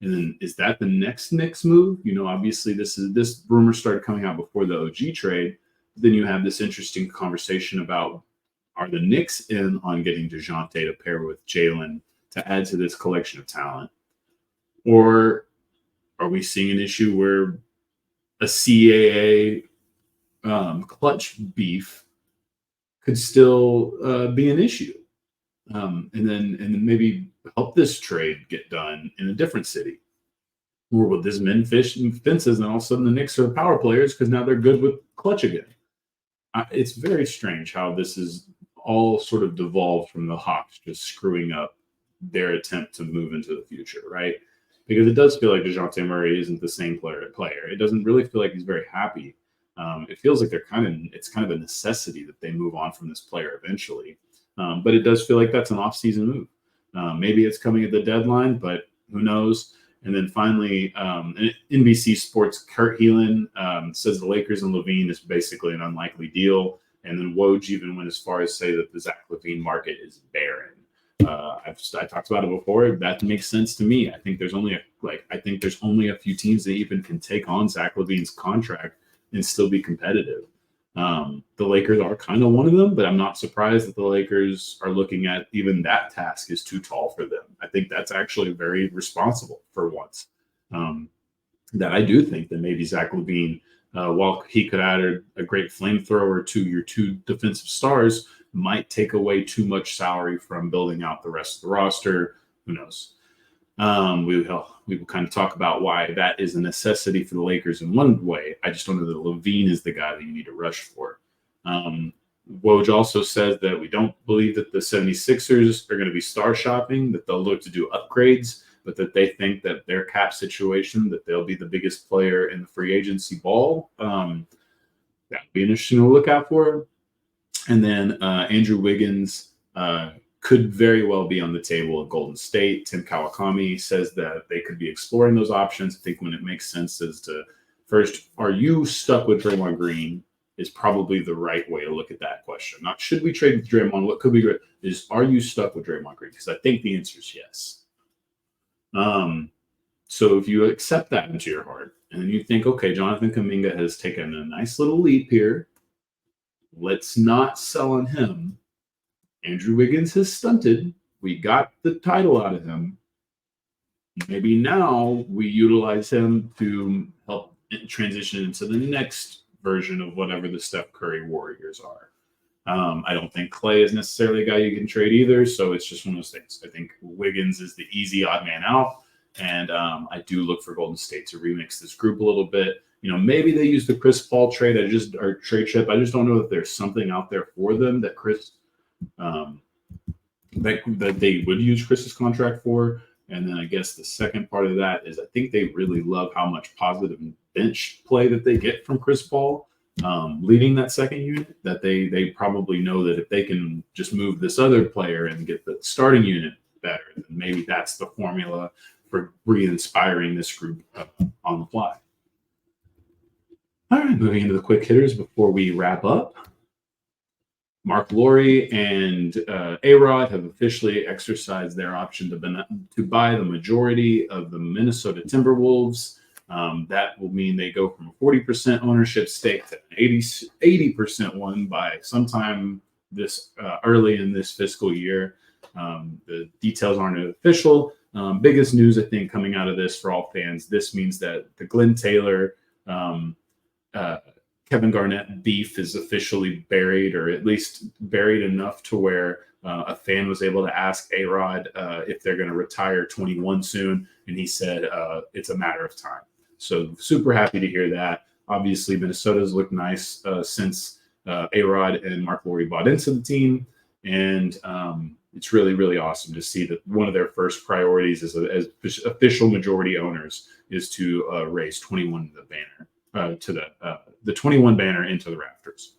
And then is that the next Knicks move? Obviously this rumor started coming out before the OG trade. Then you have this interesting conversation about, are the Knicks in on getting DeJounte to pair with Jalen to add to this collection of talent? Or are we seeing an issue where a CAA clutch beef could still be an issue? And then maybe help this trade get done in a different city? Or will this men fish and fences and all of a sudden the Knicks are power players because now they're good with clutch again? It's very strange how this is all sort of devolved from the Hawks just screwing up their attempt to move into the future, right? Because it does feel like DeJounte Murray isn't the same player. It doesn't really feel like he's very happy. It feels like it's kind of a necessity that they move on from this player eventually. But it does feel like that's an off-season move. Maybe it's coming at the deadline, but who knows? And then finally, NBC Sports' Kurt Heelan says the Lakers and LaVine is basically an unlikely deal. And then Woj even went as far as say that the Zach LaVine market is barren. I talked about it before. That makes sense to me. I think there's only a few teams that even can take on Zach LaVine's contract and still be competitive. The Lakers are kind of one of them, but I'm not surprised that the Lakers are looking at even that task is too tall for them. I think that's actually very responsible for once. That I do think that maybe Zach LaVine, while he could add a great flamethrower to your two defensive stars, might take away too much salary from building out the rest of the roster. Who knows? We will kind of talk about why that is a necessity for the Lakers in one way. I just don't know that LaVine is the guy that you need to rush for. Woj also says that we don't believe that the 76ers are going to be star shopping, that they'll look to do upgrades, but that they think that their cap situation, that they'll be the biggest player in the free agency ball. That would be interesting to look out for. And then Andrew Wiggins could very well be on the table at Golden State. Tim Kawakami says that they could be exploring those options. I think when it makes sense is to first, are you stuck with Draymond Green is probably the right way to look at that question. Not should we trade with Draymond? What could be good is, are you stuck with Draymond Green? Because I think the answer is yes. So if you accept that into your heart and you think, okay, Jonathan Kuminga has taken a nice little leap here. Let's not sell on him. Andrew Wiggins has stunted. We got the title out of him. Maybe now we utilize him to help transition into the next version of whatever the Steph Curry Warriors are. I don't think Clay is necessarily a guy you can trade either, so it's just one of those things. I think Wiggins is the easy odd man out, and I do look for Golden State to remix this group a little bit. Maybe they use the Chris Paul trade. Or trade chip. I just don't know if there's something out there for them that that they would use Chris's contract for. And then I guess the second part of that is I think they really love how much positive bench play that they get from Chris Paul leading that second unit, that they probably know that if they can just move this other player and get the starting unit better, then maybe that's the formula for re-inspiring this group on the fly. All right, moving into the quick hitters before we wrap up. Marc Lore and A-Rod have officially exercised their option to buy the majority of the Minnesota Timberwolves. That will mean they go from a 40% ownership stake to an 80% one by sometime this early in this fiscal year. The details aren't official. Biggest news, I think, coming out of this for all fans, this means that the Glenn Taylor Kevin Garnett beef is officially buried, or at least buried enough to where a fan was able to ask A-Rod if they're going to retire 21 soon, and he said it's a matter of time. So super happy to hear that. Obviously, Minnesota's looked nice since A-Rod and Marc Lore bought into the team, and it's really, really awesome to see that one of their first priorities as official majority owners is to raise 21 the banner to the 21 banner into the Raptors.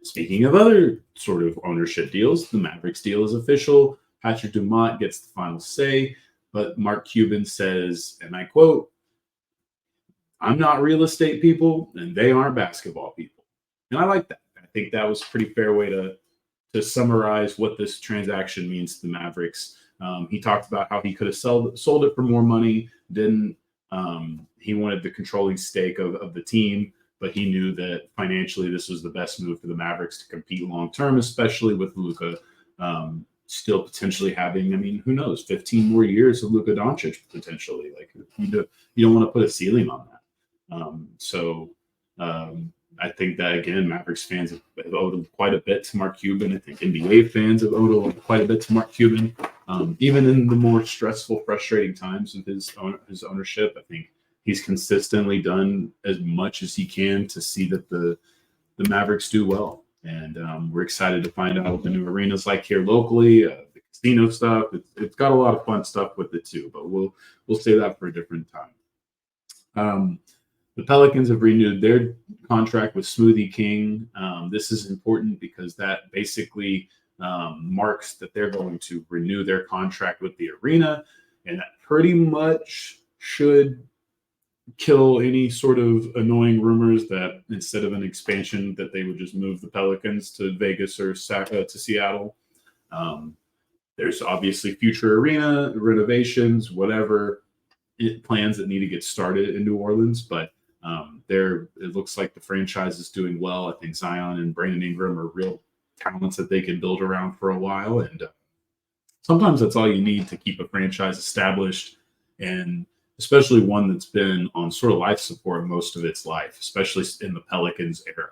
Speaking of other sort of ownership deals, the Mavericks deal is official. Patrick Dumont gets the final say, but Mark Cuban says, and I quote, "I'm not real estate people, and they aren't basketball people." And I like that. I think that was a pretty fair way to summarize what this transaction means to the Mavericks. He talked about how he could have sold it for more money, didn't. He wanted the controlling stake of the team, but he knew that financially this was the best move for the Mavericks to compete long-term, especially with Luka still potentially having, who knows, 15 more years of Luka Doncic potentially. Like, you don't want to put a ceiling on that. I think that, again, Mavericks fans have owed quite a bit to Mark Cuban. I think NBA fans have owed quite a bit to Mark Cuban. Even in the more stressful, frustrating times of his ownership, I think he's consistently done as much as he can to see that the Mavericks do well. And we're excited to find out what the new arena's like here locally, the casino stuff. It's got a lot of fun stuff with it too, but we'll save that for a different time. The Pelicans have renewed their contract with Smoothie King. This is important because that basically marks that they're going to renew their contract with the arena, and that pretty much should kill any sort of annoying rumors that instead of an expansion that they would just move the Pelicans to Vegas or to Seattle. There's obviously future arena renovations, whatever plans that need to get started in New Orleans, but It looks like the franchise is doing well. I think Zion and Brandon Ingram are real talents that they can build around for a while. And sometimes that's all you need to keep a franchise established, and especially one that's been on sort of life support most of its life, especially in the Pelicans era.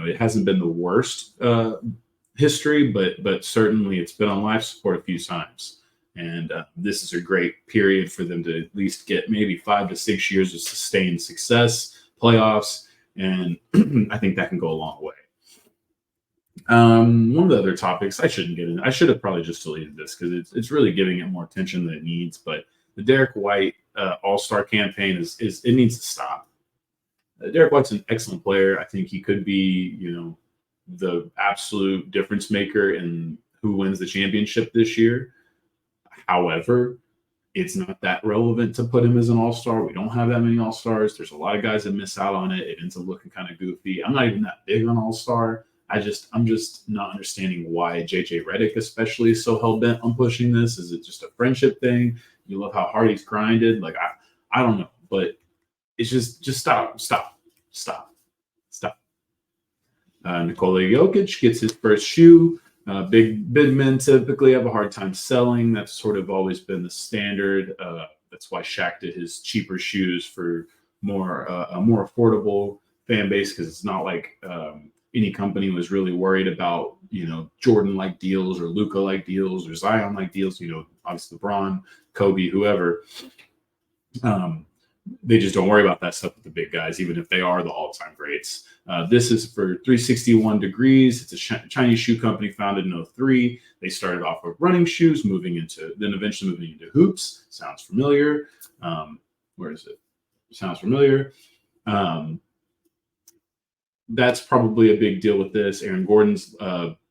It hasn't been the worst history, but certainly it's been on life support a few times. And this is a great period for them to at least get maybe 5 to 6 years of sustained success, playoffs, and I think that can go a long way. One of the other topics I shouldn't get in. I should have probably just deleted this because it's really giving it more attention than it needs. But the Derek White All-Star campaign is it needs to stop. Derek White's an excellent player. I think he could be, the absolute difference maker in who wins the championship this year. However, it's not that relevant to put him as an all-star. We don't have that many all-stars. There's a lot of guys that miss out on it. It ends up looking kind of goofy. I'm not even that big on all-star. I'm just not understanding why JJ Redick especially is so hell-bent on pushing this. Is it just a friendship thing? You love how hard he's grinded? Like, I don't know. But it's just stop. Nikola Jokic gets his first shoe. Big men typically have a hard time selling. That's sort of always been the standard. That's why Shaq did his cheaper shoes for a more affordable fan base, because it's not like any company was really worried about Jordan-like deals or Luka-like deals or Zion-like deals. Obviously LeBron, Kobe, whoever. They just don't worry about that stuff with the big guys, even if they are the all-time greats. This is for 361 Degrees. It's a Chinese shoe company founded in 2003. They started off with running shoes, then eventually moving into hoops. Sounds familiar. Where is it? Sounds familiar. That's probably a big deal with this. Aaron Gordon's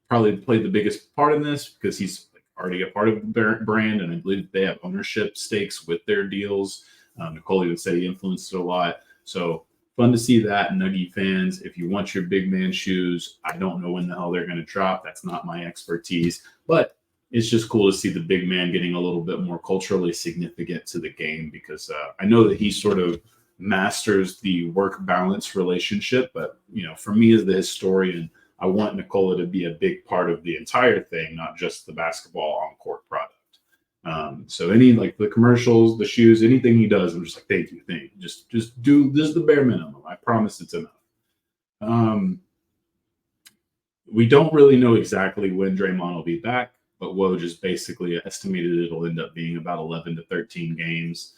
probably played the biggest part in this because he's already a part of the brand, and I believe they have ownership stakes with their deals. Nikola even said he influenced it a lot. So fun to see that. Nuggie fans, if you want your big man shoes, I don't know when the hell they're going to drop. That's not my expertise. But it's just cool to see the big man getting a little bit more culturally significant to the game, because I know that he sort of masters the work balance relationship. But, for me as the historian, I want Nikola to be a big part of the entire thing, not just the basketball on-court product. So any like the commercials, the shoes, anything he does, I'm just like, thank you. Just do this is the bare minimum. I promise it's enough. We don't really know exactly when Draymond will be back, but Woj just basically estimated it'll end up being about 11 to 13 games.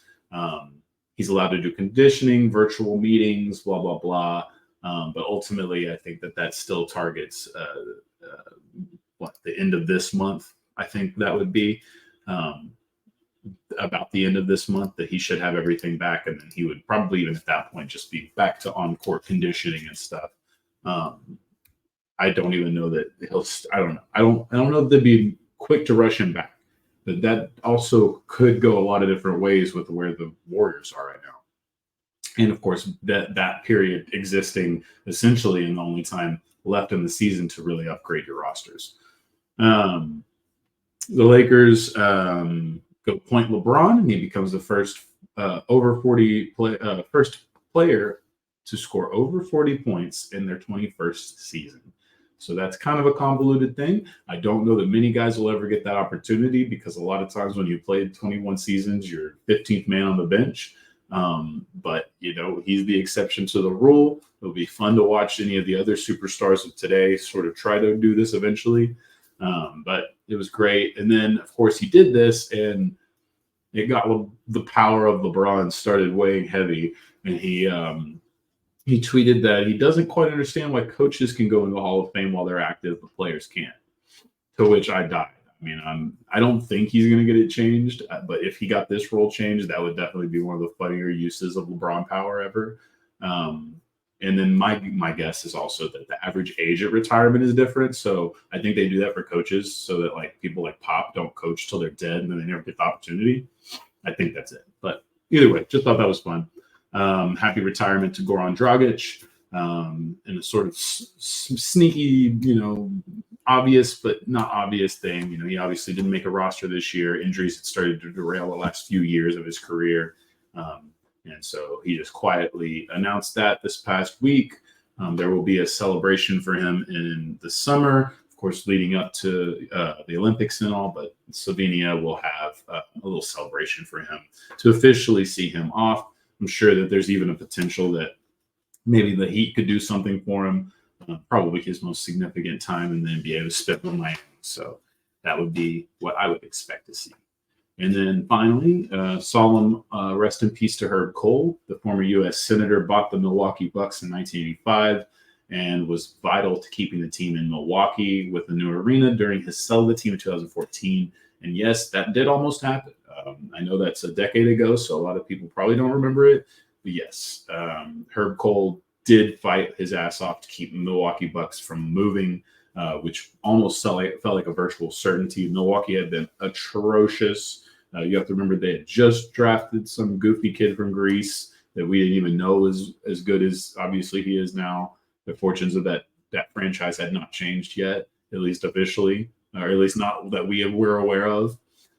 He's allowed to do conditioning, virtual meetings, blah, blah, blah. But ultimately, I think that still targets the end of this month. I think that would be. About the end of this month, that he should have everything back, and then he would probably even at that point just be back to on-court conditioning and stuff. I don't even know that I don't know. I don't know if they'd be quick to rush him back. But that also could go a lot of different ways with where the Warriors are right now. And of course, that period existing essentially in the only time left in the season to really upgrade your rosters. The Lakers go point LeBron, and he becomes the first first player to score over 40 points in their 21st season. So that's kind of a convoluted thing. I don't know that many guys will ever get that opportunity, because a lot of times when you played 21 seasons, you're 15th man on the bench. But he's the exception to the rule. It'll be fun to watch any of the other superstars of today sort of try to do this eventually. But it was great. And then, of course, he did this, and it got the power of LeBron started weighing heavy. And he tweeted that he doesn't quite understand why coaches can go in the Hall of Fame while they're active, but players can't. To which I died. I mean, I don't think he's going to get it changed. But if he got this rule changed, that would definitely be one of the funnier uses of LeBron power ever. And then my guess is also that the average age at retirement is different. So I think they do that for coaches so that like people like Pop don't coach till they're dead and then they never get the opportunity. I think that's it. But either way, just thought that was fun. Happy retirement to Goran Dragic. In a sort of sneaky, obvious but not obvious thing. He obviously didn't make a roster this year. Injuries had started to derail the last few years of his career. And so he just quietly announced that this past week. There will be a celebration for him in the summer, of course, leading up to the Olympics and all, but Slovenia will have a little celebration for him to officially see him off. I'm sure that there's even a potential that maybe the Heat could do something for him, probably his most significant time in the NBA was spent in Miami. So that would be what I would expect to see. And then finally, solemn rest in peace to Herb Cole. The former U.S. Senator bought the Milwaukee Bucks in 1985 and was vital to keeping the team in Milwaukee with the new arena during his sell of the team in 2014. And yes, that did almost happen. I know that's a decade ago, so a lot of people probably don't remember it. But yes, Herb Cole did fight his ass off to keep the Milwaukee Bucks from moving, which almost felt like a virtual certainty. Milwaukee had been atrocious. You have to remember they had just drafted some goofy kid from Greece that we didn't even know was as good as obviously he is now. The fortunes of that franchise had not changed yet, at least officially, or at least not that we're aware of.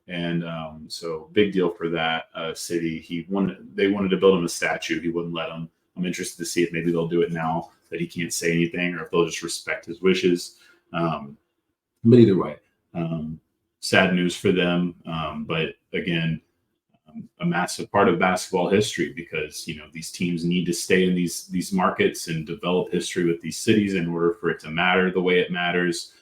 And so big deal for that city. They wanted to build him a statue. He wouldn't let them. I'm interested to see if maybe they'll do it now that he can't say anything, or if they'll just respect his wishes. But either way, sad news for them. But again, a massive part of basketball history, because these teams need to stay in these markets and develop history with these cities in order for it to matter the way it matters,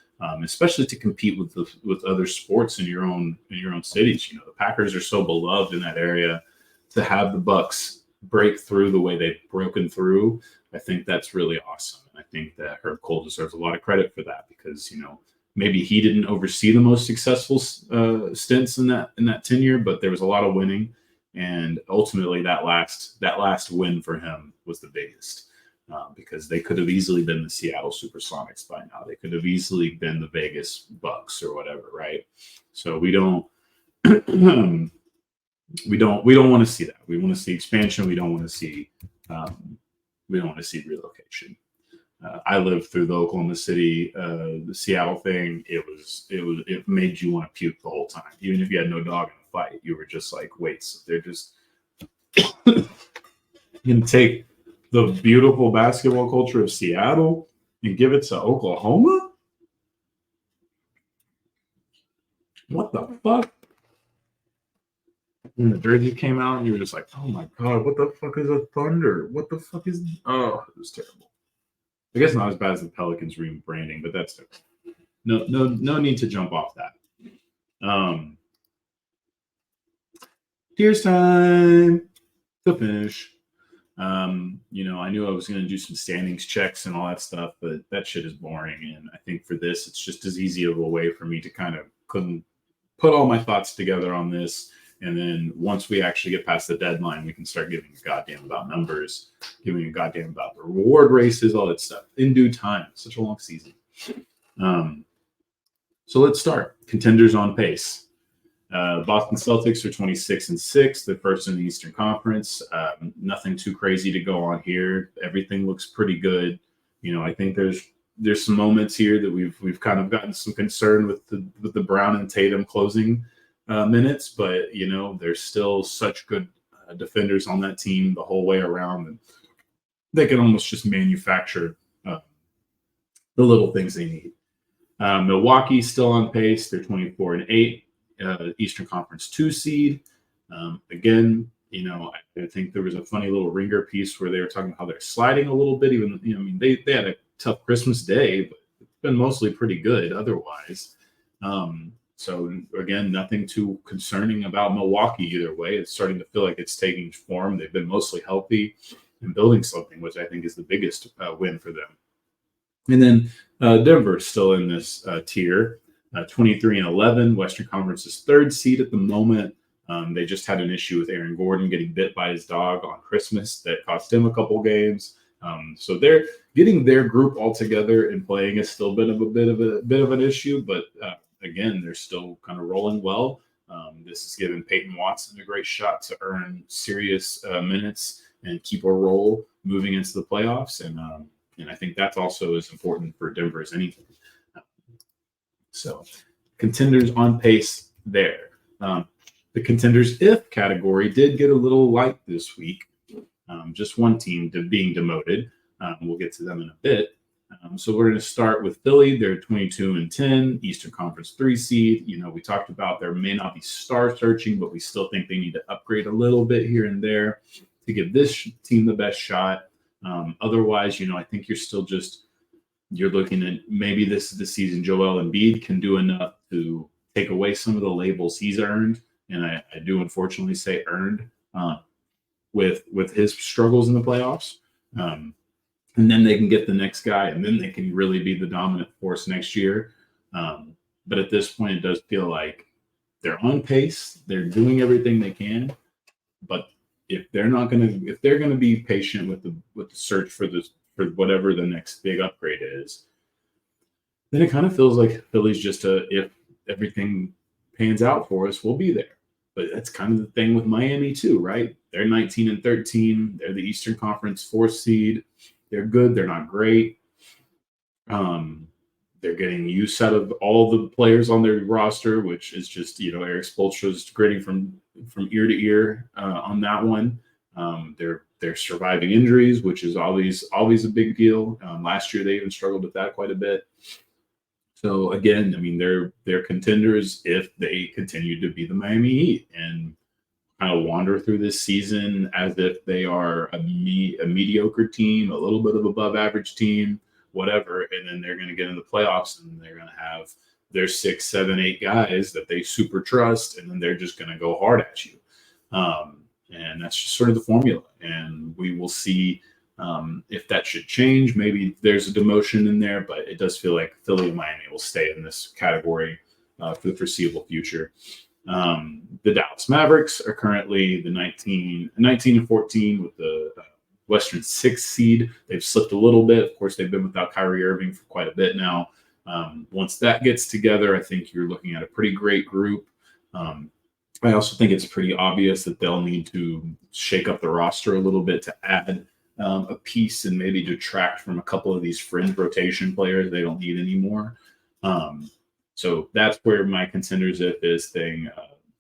especially to compete with other sports in your own cities. The Packers are so beloved in that area. To have the Bucks break through the way they've broken through, I think that's really awesome. And I think that Herb Cole deserves a lot of credit for that, because maybe he didn't oversee the most successful stints in that tenure, but there was a lot of winning, and ultimately that last win for him was the biggest, because they could have easily been the Seattle Supersonics by now. They could have easily been the Vegas Bucks or whatever, right? So we don't want to see that. We want to see expansion. We don't want to see relocation. I lived through the Oklahoma City, the Seattle thing. It made you want to puke the whole time. Even if you had no dog in the fight, you were just like, wait, so they're just going to take the beautiful basketball culture of Seattle and give it to Oklahoma? What the fuck? When the jersey came out, and you were just like, oh my God, what the fuck is a Thunder? What the fuck is... Oh, it was terrible. I guess not as bad as the Pelicans rebranding, but that's different. No need to jump off that. Tears time to finish. I knew I was going to do some standings checks and all that stuff, but that shit is boring. And I think for this, it's just as easy of a way for me to kind of put all my thoughts together on this. And then once we actually get past the deadline, we can start giving a goddamn about numbers, giving a goddamn about the reward races, all that stuff in due time. Such a long season. So let's start. Contenders on pace. Boston Celtics are 26-6. They're first in the Eastern Conference. Nothing too crazy to go on here. Everything looks pretty good. I think there's some moments here that we've kind of gotten some concern with the Brown and Tatum closing minutes, but there's still such good defenders on that team the whole way around, and they can almost just manufacture the little things they need. Milwaukee's still on pace. They're 24-8, Eastern Conference 2 seed. Again, I think there was a funny little Ringer piece where they were talking about how they're sliding a little bit. Even they had a tough Christmas day, but it's been mostly pretty good otherwise. So again, nothing too concerning about Milwaukee either way. It's starting to feel like it's taking form. They've been mostly healthy and building something, which I think is the biggest win for them. And then Denver is still in this tier, 23-11. Western Conference's third seed at the moment. They just had an issue with Aaron Gordon getting bit by his dog on Christmas that cost him a couple games. So they're getting their group all together and playing is still been a bit of an issue, but again, they're still kind of rolling well. This has given Peyton Watson a great shot to earn serious minutes and keep a roll moving into the playoffs. And I think that's also as important for Denver as anything. So contenders on pace there. The contenders if category did get a little light this week. just one team being demoted. We'll get to them in a bit. So we're going to start with Philly. They're 22-10, Eastern Conference 3 seed. We talked about there may not be star searching, but we still think they need to upgrade a little bit here and there to give this team the best shot. Otherwise, I think you're looking at maybe this is the season Joel Embiid can do enough to take away some of the labels he's earned. And I do unfortunately say earned with his struggles in the playoffs. And then they can get the next guy, and then they can really be the dominant force next year. But at this point, it does feel like they're on pace. They're doing everything they can. But if they're going to be patient with the search for whatever the next big upgrade is, then it kind of feels like Philly's just if everything pans out for us, we'll be there. But that's kind of the thing with Miami too, right? They're 19-13. They're the Eastern Conference 4th seed. They're good. They're not great. They're getting use out of all the players on their roster, which is just, Eric Spoelstra's gritting from ear to ear on that one. They're surviving injuries, which is always a big deal. Last year, they even struggled with that quite a bit. So again, they're contenders if they continue to be the Miami Heat and kind of wander through this season as if they are a mediocre team, a little bit of above average team, whatever. And then they're going to get in the playoffs and they're going to have their 6, 7, 8 guys that they super trust. And then they're just going to go hard at you. And that's just sort of the formula. And we will see if that should change. Maybe there's a demotion in there, but it does feel like Philly and Miami will stay in this category for the foreseeable future. The Dallas Mavericks are currently the 19-14 with the Western 6th seed. They've slipped a little bit. Of course, they've been without Kyrie Irving for quite a bit now. Once that gets together, I think you're looking at a pretty great group. I also think it's pretty obvious that they'll need to shake up the roster a little bit to add a piece and maybe detract from a couple of these fringe rotation players they don't need anymore. So that's where my contenders is thing.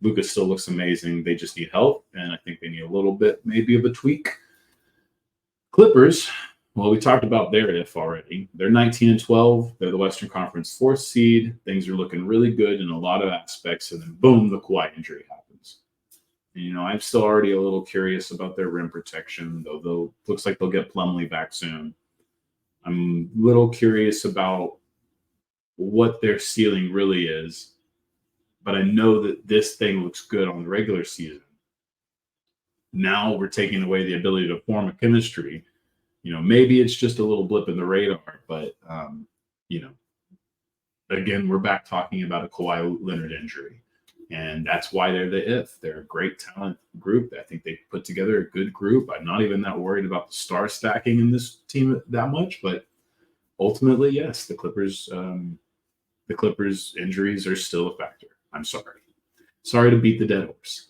Luka still looks amazing. They just need help, and I think they need a little bit maybe of a tweak. Clippers, well, we talked about their if already. They're 19-12. They're the Western Conference 4th seed. Things are looking really good in a lot of aspects, and then boom, the Kawhi injury happens. And, I'm still already a little curious about their rim protection, though looks like they'll get Plumlee back soon. I'm a little curious about what their ceiling really is, but I know that this thing looks good on the regular season. Now we're taking away the ability to form a chemistry. Maybe it's just a little blip in the radar, but again, we're back talking about a Kawhi Leonard injury, and that's why they're the if. They're a great talent group. I think they put together a good group. I'm not even that worried about the star stacking in this team that much, but ultimately, yes, the Clippers injuries are still a factor. I'm sorry to beat the dead horse.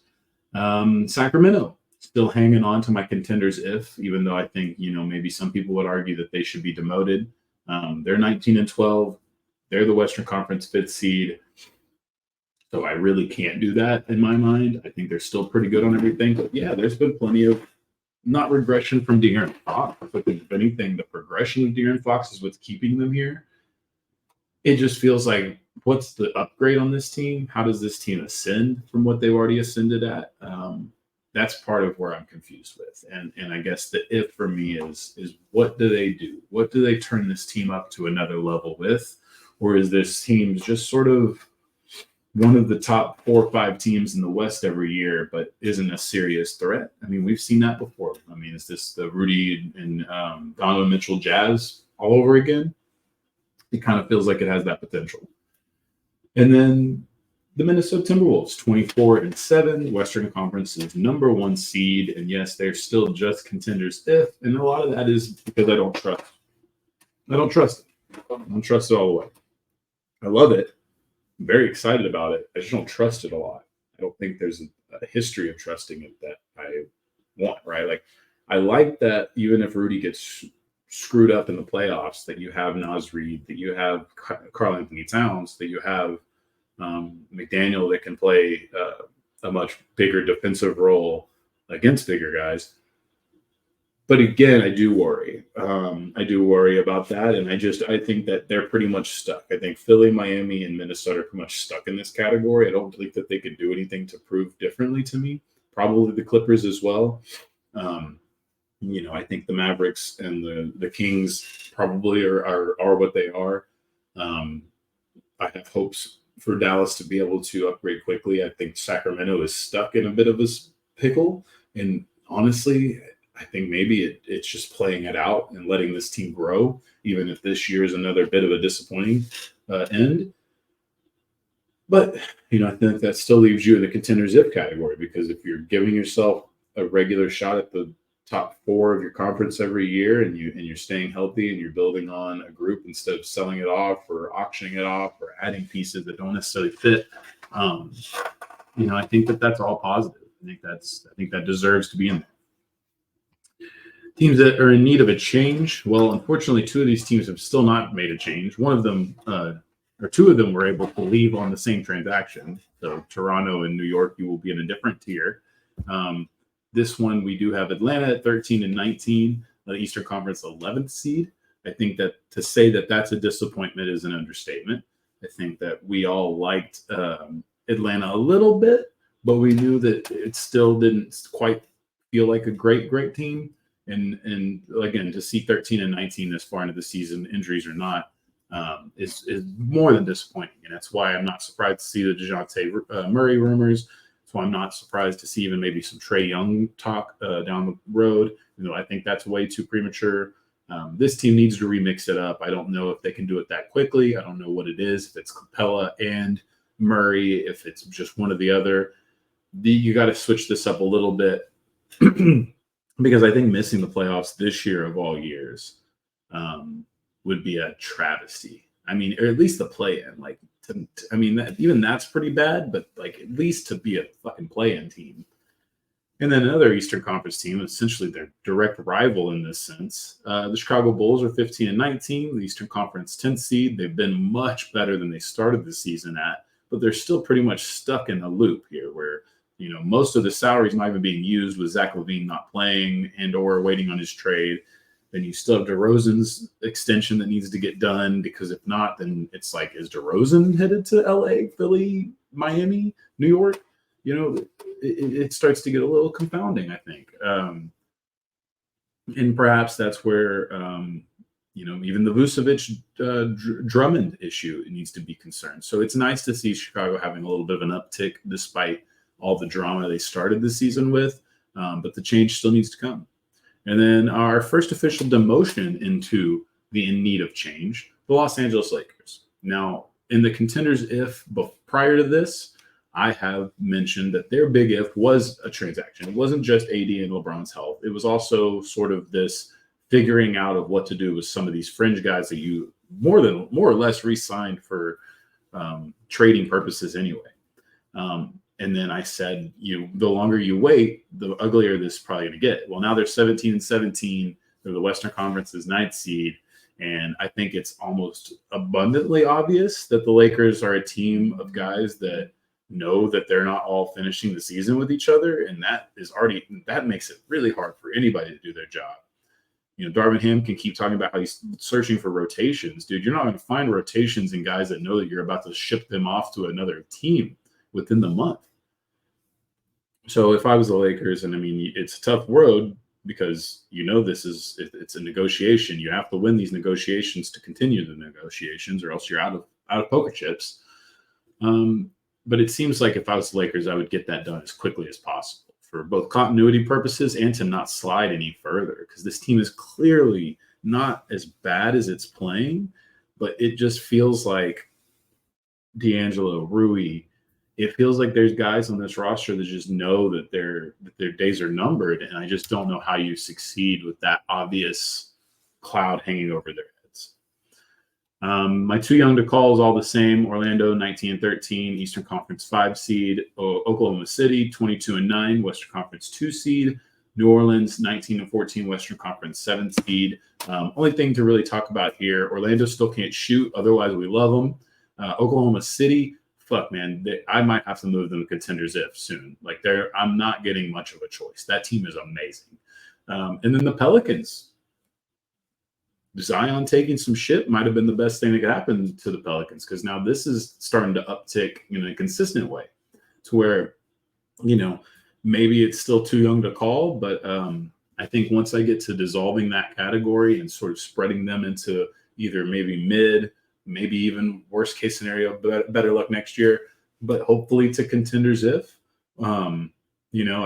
Sacramento still hanging on to my contenders even though I think maybe some people would argue that they should be demoted. They're 19-12. They're the Western Conference 5th seed. So I really can't do that in my mind. I think they're still pretty good on everything. But yeah, there's been plenty of not regression from De'Aaron Fox, but if anything, the progression of De'Aaron Fox is what's keeping them here. It just feels like, what's the upgrade on this team? How does this team ascend from what they've already ascended at? That's part of where I'm confused with. And I guess the if for me is what do they do? What do they turn this team up to another level with? Or is this team just sort of one of the top 4 or 5 teams in the West every year, but isn't a serious threat? We've seen that before. Is this the Rudy and Donovan Mitchell Jazz all over again? It kind of feels like it has that potential. And then the Minnesota Timberwolves, 24-7, Western Conference's number 1 seed. And yes, they're still just contenders if, and a lot of that is because I don't trust it. I don't trust it all the way. I love it. I'm very excited about it. I just don't trust it a lot. I don't think there's a history of trusting it that I want, right? Like, I like that even if Rudy gets screwed up in the playoffs, that you have Naz Reid, that you have Karl Anthony Towns, that you have McDaniel that can play a much bigger defensive role against bigger guys. But again, I do worry. I do worry about that, and I think that they're pretty much stuck. I think Philly, Miami, and Minnesota are pretty much stuck in this category. I don't believe that they could do anything to prove differently to me. Probably the Clippers as well. I think the Mavericks and the Kings probably are what they are. I have hopes for Dallas to be able to upgrade quickly. I think Sacramento is stuck in a bit of a pickle, and honestly, I think maybe it's just playing it out and letting this team grow, even if this year is another bit of a disappointing end. But, I think that still leaves you in the contenders if category, because if you're giving yourself a regular shot at the top 4 of your conference every year and you're staying healthy and you're building on a group instead of selling it off or auctioning it off or adding pieces that don't necessarily fit, I think that's all positive. I think that deserves to be in there. Teams that are in need of a change. Well, unfortunately, 2 of these teams have still not made a change. One of them, or 2 of them, were able to leave on the same transaction. So Toronto and New York, you will be in a different tier. This one, we do have Atlanta at 13 and 19, the Eastern Conference 11th seed. I think that to say that that's a disappointment is an understatement. I think that we all liked Atlanta a little bit, but we knew that it still didn't quite feel like a great team. And again, to see 13 and 19 this far into the season, injuries or not, is more than disappointing. And that's why I'm not surprised to see the DeJounte Murray rumors. That's why I'm not surprised to see even maybe some Trae Young talk down the road. I think that's way too premature. This team needs to remix it up. I don't know if they can do it that quickly. I don't know what it is, if it's Capella and Murray, if it's just one or the other. You got to switch this up a little bit. Because I think missing the playoffs this year of all years would be a travesty. I mean, or at least the play-in. Even that's pretty bad, but at least to be a fucking play-in team. And then another Eastern Conference team, essentially their direct rival in this sense. The Chicago Bulls are 15 and 19, the Eastern Conference 10th seed. They've been much better than they started the season at, but they're still pretty much stuck in a loop here where most of the salaries not even being used with Zach LaVine not playing and or waiting on his trade. Then you still have DeRozan's extension that needs to get done, because if not, then it's is DeRozan headed to LA, Philly, Miami, New York? It starts to get a little confounding, I think. And perhaps that's where, even the Vucevic Drummond issue needs to be concerned. So it's nice to see Chicago having a little bit of an uptick despite all the drama they started the season with, but the change still needs to come. And then our first official demotion into the in need of change, the Los Angeles Lakers. Now, in the contenders prior to this, I have mentioned that their big if was a transaction. It wasn't just AD and LeBron's health. It was also sort of this figuring out of what to do with some of these fringe guys that you more or less re-signed for trading purposes anyway. And then I said, the longer you wait, the uglier this is probably going to get. Well, now they're 17 and 17. They're the Western Conference's 9th seed. And I think it's almost abundantly obvious that the Lakers are a team of guys that know that they're not all finishing the season with each other. And that makes it really hard for anybody to do their job. Darvin Ham can keep talking about how he's searching for rotations. Dude, you're not going to find rotations in guys that know that you're about to ship them off to another team within the month. So if I was the Lakers, and it's a tough road because it's a negotiation. You have to win these negotiations to continue the negotiations, or else you're out of poker chips. But it seems like if I was the Lakers, I would get that done as quickly as possible for both continuity purposes and to not slide any further, because this team is clearly not as bad as it's playing, but it just feels like D'Angelo, Rui. It feels like there's guys on this roster that just know that their days are numbered, and I just don't know how you succeed with that obvious cloud hanging over their heads. My too young to call is all the same. Orlando, 19 and 13, Eastern Conference 5 seed. Oklahoma City, 22 and 9, Western Conference 2 seed. New Orleans, 19 and 14, Western Conference 7 seed. Only thing to really talk about here, Orlando still can't shoot. Otherwise, we love them. Oklahoma City, fuck, man, I might have to move them to contenders if soon. I'm not getting much of a choice. That team is amazing. And then the Pelicans. Zion taking some shit might have been the best thing that could happen to the Pelicans, because now this is starting to uptick in a consistent way to where, maybe it's still too young to call, but I think once I get to dissolving that category and sort of spreading them into either maybe mid, maybe even worst case scenario, better luck next year, but hopefully to contenders if,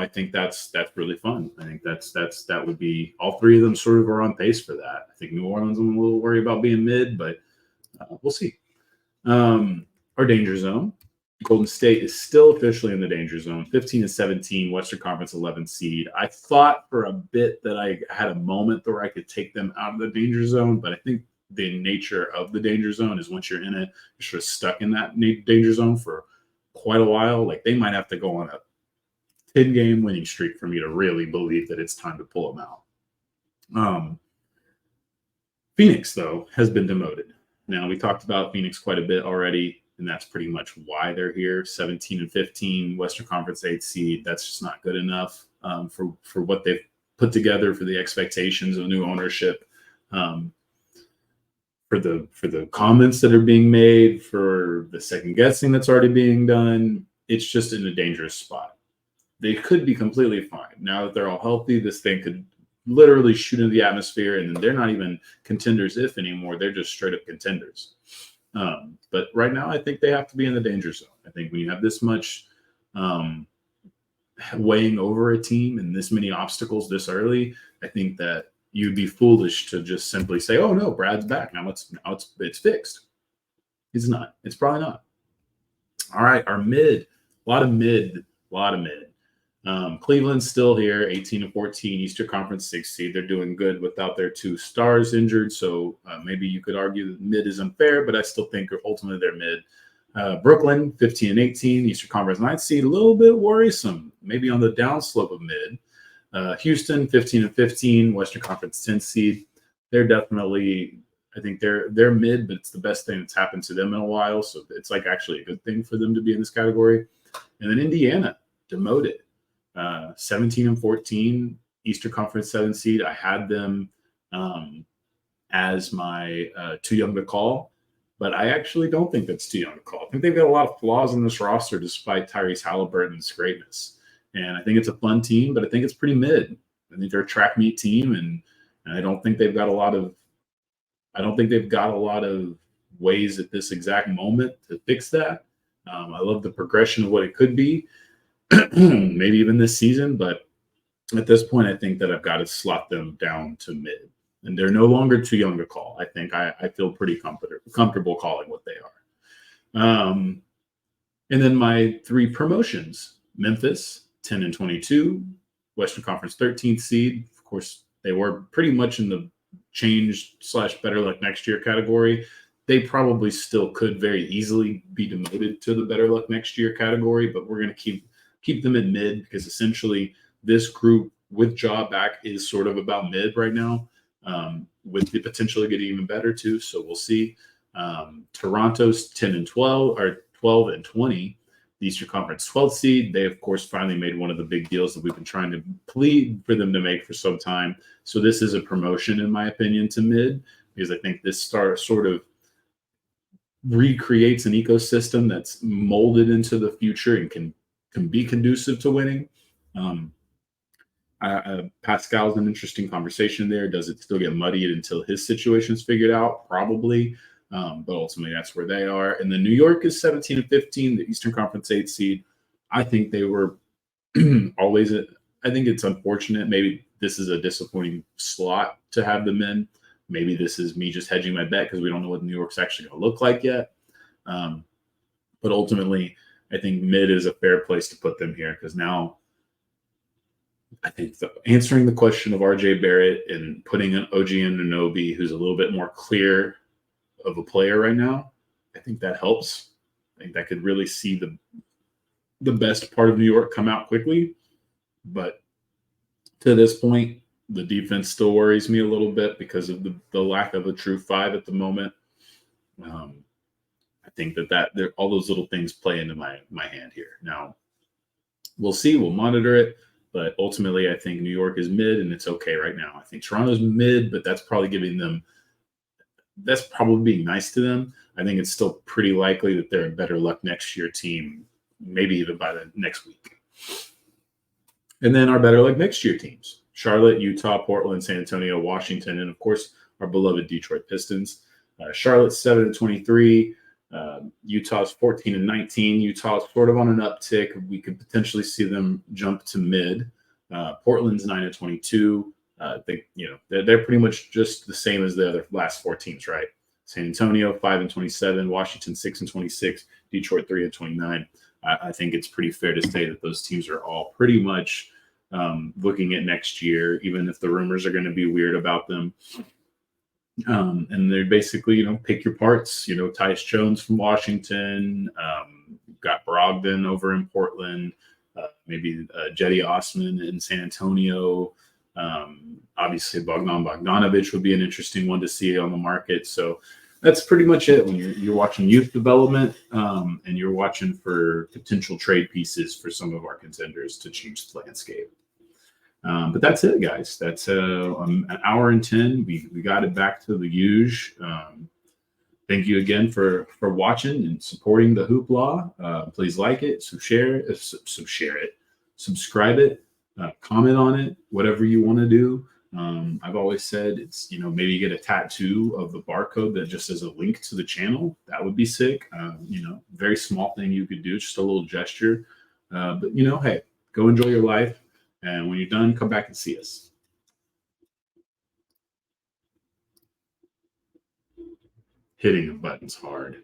I think that's really fun. I think that would be, all three of them sort of are on pace for that. I think New Orleans, I'm a little worried about being mid, but we'll see. Our danger zone. Golden State is still officially in the danger zone, 15-17, Western Conference 11th seed. I thought for a bit that I had a moment where I could take them out of the danger zone, but I think the nature of the danger zone is once you're in it, you're sort of stuck in that danger zone for quite a while. Like, they might have to go on a 10-game winning streak for me to really believe that it's time to pull them out. Phoenix, though, has been demoted. Now, we talked about Phoenix quite a bit already, and that's pretty much why they're here. 17-15, Western Conference 8th seed. That's just not good enough for what they've put together, for the expectations of new ownership, for the comments that are being made, for the second guessing that's already being done. It's just in a dangerous spot. They could be completely fine. Now that they're all healthy, this thing could literally shoot into the atmosphere, and they're not even contenders if anymore. They're just straight up contenders. But right now, I think they have to be in the danger zone. I think when you have this much weighing over a team and this many obstacles this early, I think that you'd be foolish to just simply say, "Oh no, Brad's back. Now it's fixed." It's not. It's probably not. All right, our mid, a lot of mid. Cleveland's still here, 18-14, Eastern Conference 6th seed. They're doing good without their two stars injured, so maybe you could argue that mid is unfair, but I still think ultimately they're mid. Brooklyn, 15-18, Eastern Conference 9th seed, a little bit worrisome, maybe on the downslope of mid. Houston, 15-15, Western Conference 10th seed. They're definitely, I think they're mid, but it's the best thing that's happened to them in a while, so it's like actually a good thing for them to be in this category. And then Indiana, demoted. 17-14, Eastern Conference 7th seed. I had them as my too young to call, but I actually don't think that's too young to call. I think they've got a lot of flaws in this roster despite Tyrese Halliburton's greatness. And I think it's a fun team, but I think it's pretty mid. I think they're a track meet team, and I don't think they've got a lot of ways at this exact moment to fix that. I love the progression of what it could be. Maybe even this season, but at this point, I think that I've got to slot them down to mid, and they're no longer too young to call. I think I feel pretty comfortable calling what they are. And then my three promotions: Memphis, 10-22, Western Conference 13th seed. Of course, they were pretty much in the change/better luck next year category. They probably still could very easily be demoted to the better luck next year category, but we're going to keep them in mid, because essentially this group with Ja back is sort of about mid right now, with the potential to get even better too. So we'll see. Toronto's 10-12 or 12-20, the Eastern Conference 12th seed. They of course finally made one of the big deals that we've been trying to plead for them to make for some time. So this is a promotion, in my opinion, to mid, because I think this sort of recreates an ecosystem that's molded into the future and can be conducive to winning. Pascal's an interesting conversation there. Does it still get muddied until his situation's figured out? Probably. But ultimately that's where they are. And then New York is 17-15, the Eastern Conference 8th seed. I think they were always, I think it's unfortunate. Maybe this is a disappointing slot to have them in. Maybe this is me just hedging my bet because we don't know what New York's actually going to look like yet. But ultimately, I think mid is a fair place to put them here, because now I think answering the question of RJ Barrett and putting an OG Anunoby, who's a little bit more clear of a player right now, I think that helps. I think that could really see the best part of New York come out quickly. But to this point, the defense still worries me a little bit because of the lack of a true five at the moment. I think that all those little things play into my hand here. Now, we'll see. We'll monitor it. But ultimately, I think New York is mid, and it's okay right now. I think Toronto's mid, but that's probably being nice to them. I think it's still pretty likely that they're a better luck next year team, maybe even by the next week. And then our better luck next year teams: Charlotte, Utah, Portland, San Antonio, Washington, and of course our beloved Detroit Pistons. Charlotte's 7-23. Utah's 14-19. Utah's sort of on an uptick. We could potentially see them jump to mid. Portland's 9-22. They're pretty much just the same as the other last four teams, right? San Antonio 5-27, Washington 6-26, Detroit 3-29. I think it's pretty fair to say that those teams are all pretty much looking at next year, even if the rumors are going to be weird about them. And they're basically, pick your parts. Tyus Jones from Washington, got Brogdon over in Portland, maybe Jetty Osman in San Antonio. Obviously, Bogdanovic would be an interesting one to see on the market. So that's pretty much it when you're watching youth development, and you're watching for potential trade pieces for some of our contenders to change the landscape. But that's it, guys. That's an hour and 10. We got it back to the usual. Thank you again for watching and supporting the Hoopla. Please like it, share it, subscribe it, comment on it, whatever you want to do. I've always said it's, maybe get a tattoo of the barcode that just as a link to the channel. That would be sick. Very small thing you could do, just a little gesture. But hey, go enjoy your life. And when you're done, come back and see us. Hitting the buttons hard.